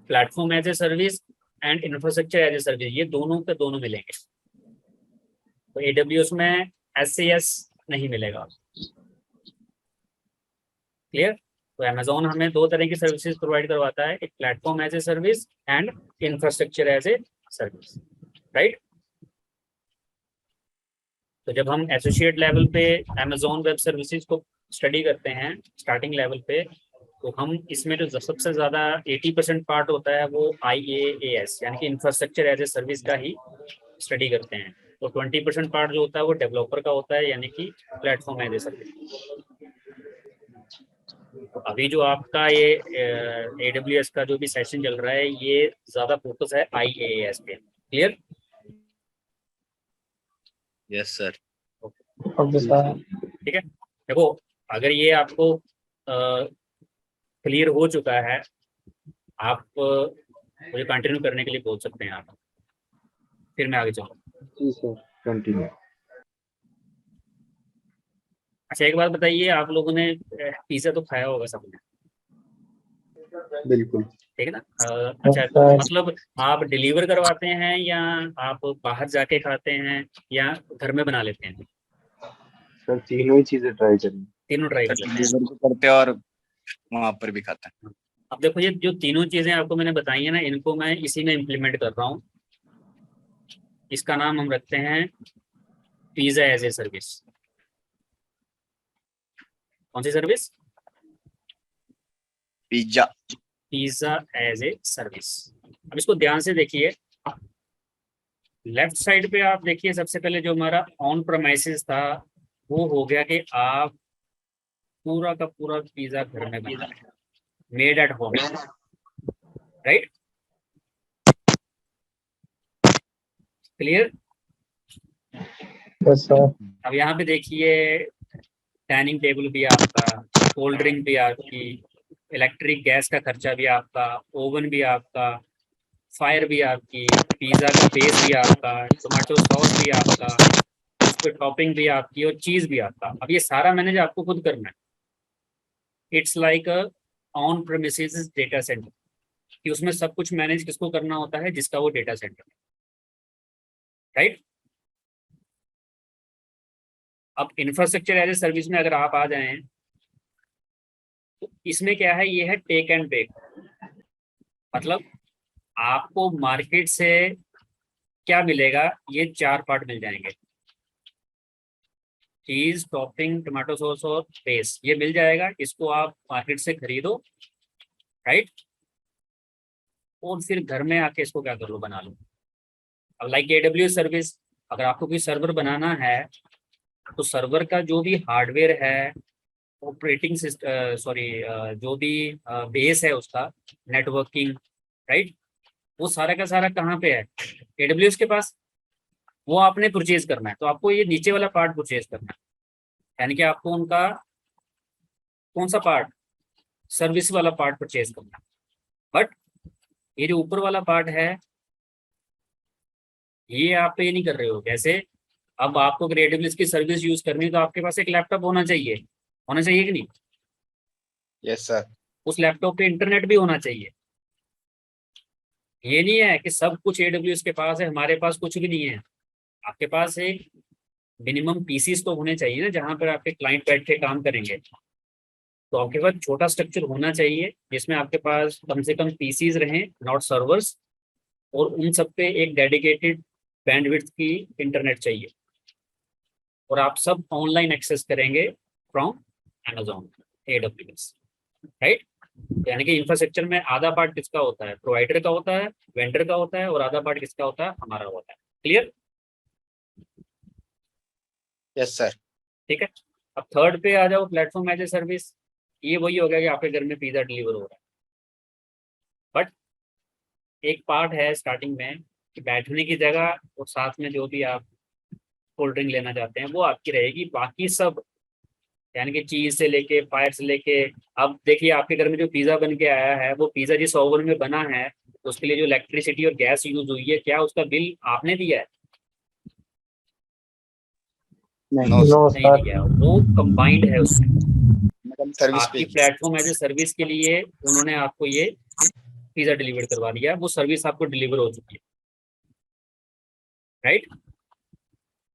A: platform as a service and infrastructure as a service, ये दोनों के दोनों मिलेंगे। तो AWS में SaaS नहीं मिलेगा। क्लियर? तो अमेजोन हमें दो तरह की सर्विसेज प्रोवाइड करवाता है, एक platform as a service and infrastructure as a service, right? तो जब हम एसोसिएट लेवल पे अमेजोन वेब सर्विसेज को स्टडी करते हैं, स्टार्टिंग लेवल पे, तो हम इसमें जो सबसे ज़्यादा 80% पार्ट होता है वो IaaS यानी कि इंफ्रास्ट्रक्चर एज ए सर्विस का ही स्टडी करते हैं। तो 20% पार्ट जो होता है वो डेवलपर का होता है, यानी कि प्लेटफॉर्म एज ए सर्विस। तो अभी जो आपका ये AWS का जो भी सेशन चल रहा है, ये ज़्यादा फोकस है IaaS पे। क्लियर?
H: Yes sir.
A: ठीक है, देखो अगर ये आपको क्लियर हो चुका है, आप मुझे कंटिन्यू करने के लिए बोल सकते हैं आप, फिर मैं आगे चलूँ।
C: जी सर, कंटिन्यू।
A: अच्छा एक बात बताइए, आप लोगों ने पिज़्ज़ा तो खाया होगा सबने,
C: बिल्कुल।
A: ठीक है ना? अच्छा मतलब आप डिलीवर करवाते हैं या आप बाहर जाके खाते हैं या घर में बना लेते हैं?
C: सर तीनों ही चीजें ट्राई करेंगे।
A: तीनों ट्राई कर लेते हैं।
H: डिलीवर भी करते हैं और वहां पर भी खाते हैं।
A: अब देखो ये जो तीनों चीजें आपको मैंने बताई है ना, इनको मैं इसी में इम्प्लीमेंट कर रहा हूँ। इसका नाम हम रखते हैं पिज़्ज़ा एज ए सर्विस। कौन सी service?
H: Pizza.
A: Pizza as a service. अब इसको ध्यान से देखिए, लेफ्ट साइड पे आप देखिए, सबसे पहले जो हमारा ऑन प्रेमाइसेस था वो हो गया कि आप पूरा का पूरा पिज़्ज़ा घर में बना रहे हैं, made at home, right? Clear? अब यहाँ पे देखिए, डाइनिंग टेबल भी आपका, कोल्ड ड्रिंक भी आपकी, इलेक्ट्रिक गैस का खर्चा भी आपका, ओवन भी आपका, फायर भी आपकी, पिज़्ज़ा का बेस भी आपका, टोमेटो सॉस भी आपका, उस पर टॉपिंग भी आपकी और चीज़ भी आपका। अब ये सारा मैनेज आपको खुद करना है। It's like on premises data centre, कि उसमें सब कुछ मैनेज किसको करना होता है, जिसका वो डेटा सेंटर, राइट? अब इंफ्रास्ट्रक्चर एज ए सर्विस में अगर आप आ जाएं, तो इसमें क्या है, ये है टेक एंड बेक। मतलब आपको मार्केट से क्या मिलेगा, ये 4 पार्ट मिल जाएंगे, चीज, टॉपिंग, टोमेटो सॉस और बेस, ये मिल जाएगा। इसको आप मार्केट से खरीदो, राइट? और फिर घर में आके इसको क्या कर लो, बना लो। अब लाइक AWS सर्विस, अगर आपको कोई सर्वर बनाना है, तो सर्वर का जो भी हार्डवेयर है, ऑपरेटिंग सिस्टम, सॉरी, जो भी बेस है उसका, नेटवर्किंग, राइट, वो सारा का सारा कहाँ पे है? AWS के पास। वो आपने परचेज करना है, तो आपको ये नीचे वाला पार्ट परचेज करना है, यानी कि आपको उनका कौन सा पार्ट, सर्विस वाला पार्ट परचेज करना है। बट ये जो ऊपर वाला पार्ट है, ये आप ये नहीं कर रहे हो। कैसे? अब आपको अगर AWS की सर्विस यूज करनी है तो आपके पास एक लैपटॉप होना चाहिए कि नहीं?
H: Yes sir.
A: उस लैपटॉप पे इंटरनेट भी होना चाहिए। ये नहीं है कि सब कुछ AWS के पास है, हमारे पास कुछ भी नहीं है। आपके पास एक मिनिमम पीसीस तो होने चाहिए ना, जहां पर आपके क्लाइंट बैठ के काम करेंगे। तो आपके पास छोटा स्ट्रक्चर होना चाहिए जिसमें आपके पास कम से कम पीसीज रहें, नॉट सर्वर्स, और उन सब पे एक डेडिकेटेड बैंडविड्थ की इंटरनेट चाहिए। और आप सब ऑनलाइन एक्सेस करेंगे फ्रॉम Amazon AWS, राइट? यानी कि इंफ्रास्ट्रक्चर में आधा पार्ट किसका होता है? प्रोवाइडर का होता है, वेंडर का होता है, और आधा पार्ट किसका होता है? हमारा होता है। क्लियर?
H: Yes sir.
A: ठीक है। अब थर्ड पे आ जाओ, प्लेटफॉर्म एज ए सर्विस। ये वही हो गया कि आपके घर में पिज्जा डिलीवर हो रहा है, बट एक पार्ट है स्टार्टिंग में कि बैठने की जगह और साथ में जो भी आप कोल्ड ड्रिंक लेना चाहते हैं वो आपकी रहेगी। बाकी सब, यानी कि चीज से लेके फायर से लेके, अब देखिए आपके घर में जो पिज्जा बन के आया है, वो पिज्जा जिस ओवन में बना है उसके लिए जो इलेक्ट्रिसिटी और गैस यूज हुई है, क्या उसका बिल आपने दिया है?
H: नो
A: नहीं दिया है, वो कंबाइंड है उसमें।
H: सर्विस पे।
A: आपकी प्लेटफॉर्म एज ए सर्विस के लिए उन्होंने आपको ये पिज्जा डिलीवर करवा दिया, वो सर्विस आपको डिलीवर हो चुकी है, राइट?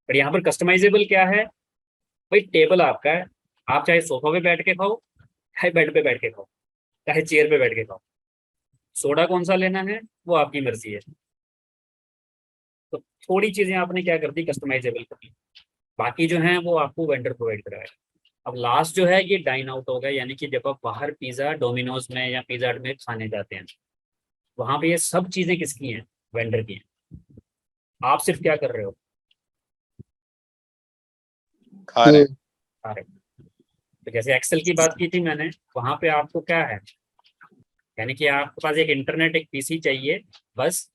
A: पर यहाँ पर कस्टमाइजेबल क्या है भाई? टेबल आपका है, आप चाहे सोफा पे बैठ के खाओ, चाहे बेड पे बैठ के खाओ, चाहे चेयर पे बैठ के खाओ। सोडा कौन सा लेना है वो आपकी मर्जी है। तो थोड़ी चीजें आपने क्या कर दी, कस्टमाइजेबल कर दी। बाकी जो है वो आपको वेंडर प्रोवाइड कराएगा। अब लास्ट जो है ये डाइन आउट होगा, यानी कि जब आप बाहर पिज्जा डोमिनोज में या पिज्जा हट में खाने जाते हैं, वहां पे ये सब चीजें किसकी हैं? वेंडर की हैं। आप सिर्फ क्या कर रहे हो?
H: खा रहे हैं।
A: खा रहे हो। तो जैसे एक्सेल की बात की थी मैंने, वहां पे आपको क्या है, यानी कि आपके पास एक इंटरनेट, एक पीसी चाहिए बस,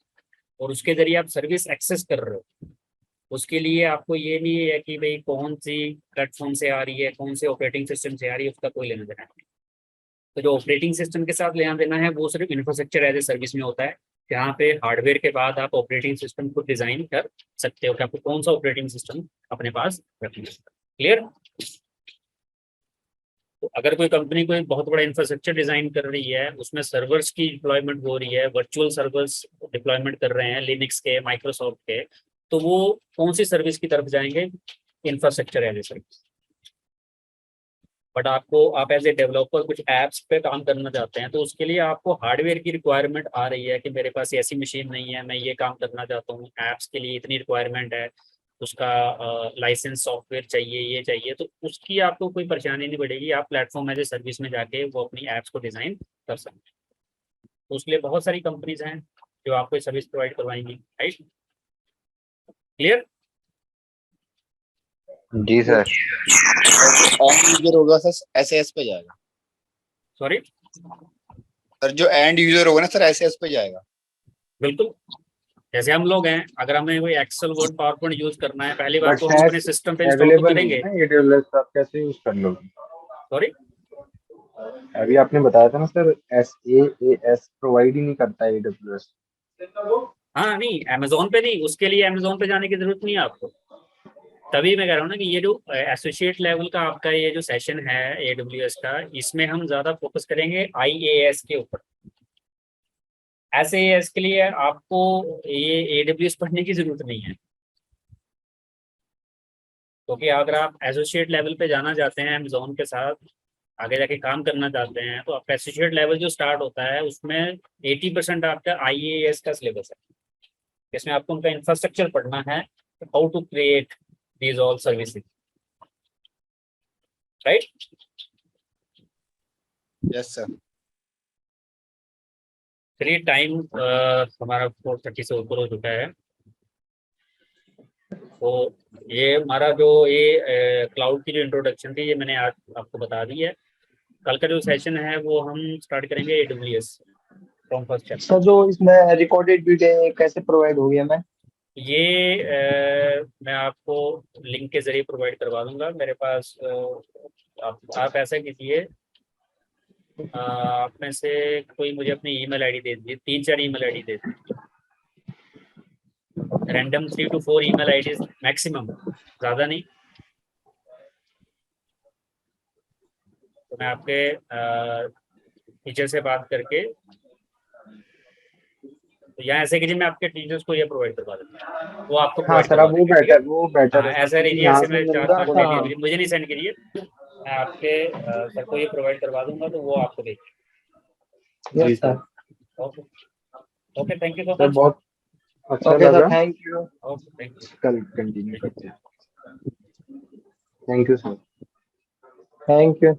A: और उसके जरिए आप सर्विस एक्सेस कर रहे हो। उसके लिए आपको ये नहीं है कि भाई कौन सी प्लेटफॉर्म से आ रही है, कौन से ऑपरेटिंग सिस्टम से आ रही है, उसका कोई लेना देना नहीं। तो जो ऑपरेटिंग सिस्टम के साथ लेना देना है वो सिर्फ इंफ्रास्ट्रक्चर एज ए सर्विस में होता है, जहाँ पे हार्डवेयर के बाद आप ऑपरेटिंग सिस्टम को डिजाइन कर सकते हो कि आपको कौन सा ऑपरेटिंग सिस्टम अपने पास रखना है। क्लियर? तो अगर कोई कंपनी कोई बहुत बड़ा इंफ्रास्ट्रक्चर डिजाइन कर रही है, उसमें सर्वर्स की डिप्लॉयमेंट हो रही है, वर्चुअल सर्वर्स डिप्लॉयमेंट कर रहे हैं लिनक्स के, माइक्रोसॉफ्ट के, तो वो कौन सी सर्विस की तरफ जाएंगे? Infrastructure as a service. But आप एज ए डेवलपर कुछ एप्स पे काम करना चाहते हैं, तो उसके लिए आपको हार्डवेयर की रिक्वायरमेंट आ रही है कि मेरे पास ऐसी मशीन नहीं है, मैं ये काम करना चाहता हूँ, एप्स के लिए इतनी रिक्वायरमेंट है, उसका लाइसेंस सॉफ्टवेयर चाहिए, ये चाहिए, तो उसकी आपको कोई परेशानी नहीं पड़ेगी। आप प्लेटफॉर्म एज ए सर्विस में जाके वो अपनी एप्स को डिज़ाइन कर सकते हैं। तो उसके लिए बहुत सारी कंपनीज हैं जो आपको सर्विस प्रोवाइड करवाएंगी, राइट? क्लियर?
B: जी सर।
H: एंड यूजर होगा सर एसएएस पे जाएगा।
A: सॉरी
H: सर जो एंड यूजर होगा ना सर एसएएस पे जाएगा।
A: बिल्कुल। जैसे हम लोग हैं, अगर हमें कोई Excel word power point use करना है, पहली बात
C: बट
A: तो हम अपने सिस्टम पे इंस्टॉल तो
C: अवेलेबल नहीं है
A: करेंगे।
C: ना AWS, आप कैसे यूज कर लोगे?
A: सॉरी,
C: अभी आपने बताया था ना सर, SaaS प्रोवाइड ही नहीं करता है AWS।
A: हाँ नहीं, अमेजोन पे नहीं, उसके लिए अमेजोन पे जाने की जरूरत नहीं है आपको। तभी मैं कह रहा हूँ ना कि ये जो एसोसिएट लेवल का आपका ये जो सेशन है AWS का, इसमें हम ज्यादा फोकस करेंगे IaaS के ऊपर। SaaS के लिए आपको ये AWS पढ़ने की जरूरत नहीं है, क्योंकि अगर आप एसोसिएट लेवल पे जाना चाहते हैं अमेजोन के साथ, आगे जाके काम करना चाहते हैं, तो आपका एसोसिएट लेवल जो स्टार्ट होता है उसमें 80% आपका IaaS का सिलेबस है। इसमें आपको उनका इंफ्रास्ट्रक्चर पढ़ना है, how to create these all services, right?
H: Yes sir.
A: चलिए, टाइम हमारा 4:30 से ऊपर हो चुका है। तो ये हमारा जो ये क्लाउड की जो इंट्रोडक्शन थी, ये मैंने आज आपको बता दी है। कल का जो सेशन है वो हम स्टार्ट करेंगे AWS from first chapter.
D: Sir जो इसमें रिकॉर्डेड वीडियो कैसे प्रोवाइड होगी हमें?
A: ये मैं आपको लिंक के जरिए प्रोवाइड करवा दूंगा। मेरे पास आप ऐसा कीजिए, आप में से कोई मुझे अपनी ईमेल आईडी दे दीजिए, 3-4 ईमेल आईडी दे दीजिए। Random 3 to 4 email IDs maximum, ज्यादा नहीं। तो मैं आपके टीचर से बात करके, तो यहाँ ऐसे कीजिए, मैं आपके टीचर्स को ये प्रोवाइड करवा देता हूँ, वो आपको
C: हाँ
A: provide
C: सर,
A: करवा
C: अब वो
A: देंगे, ठीक है?
C: बेटर, वो बेटर है
A: ऐसा
C: क्योंकि
A: रीजिए,
C: यहाँ
A: ऐसे
C: से
A: मैं
C: मिल
A: 4-5
C: रहा। हाँ
A: वीडियो मुझे नहीं सेंड करिए, मैं आपके सर को ये प्रोवाइड करवा दूंगा, तो वो आपको देंगे।
C: जी sir.
A: Okay okay, thank you so
C: sir
A: much.
C: बहुत अच्छा
D: Okay, sir.
C: लगा।
D: Thank you.
A: Okay, thank you.
C: कल कंटिन्यू करते हैं। Thank you sir.
D: Thank you.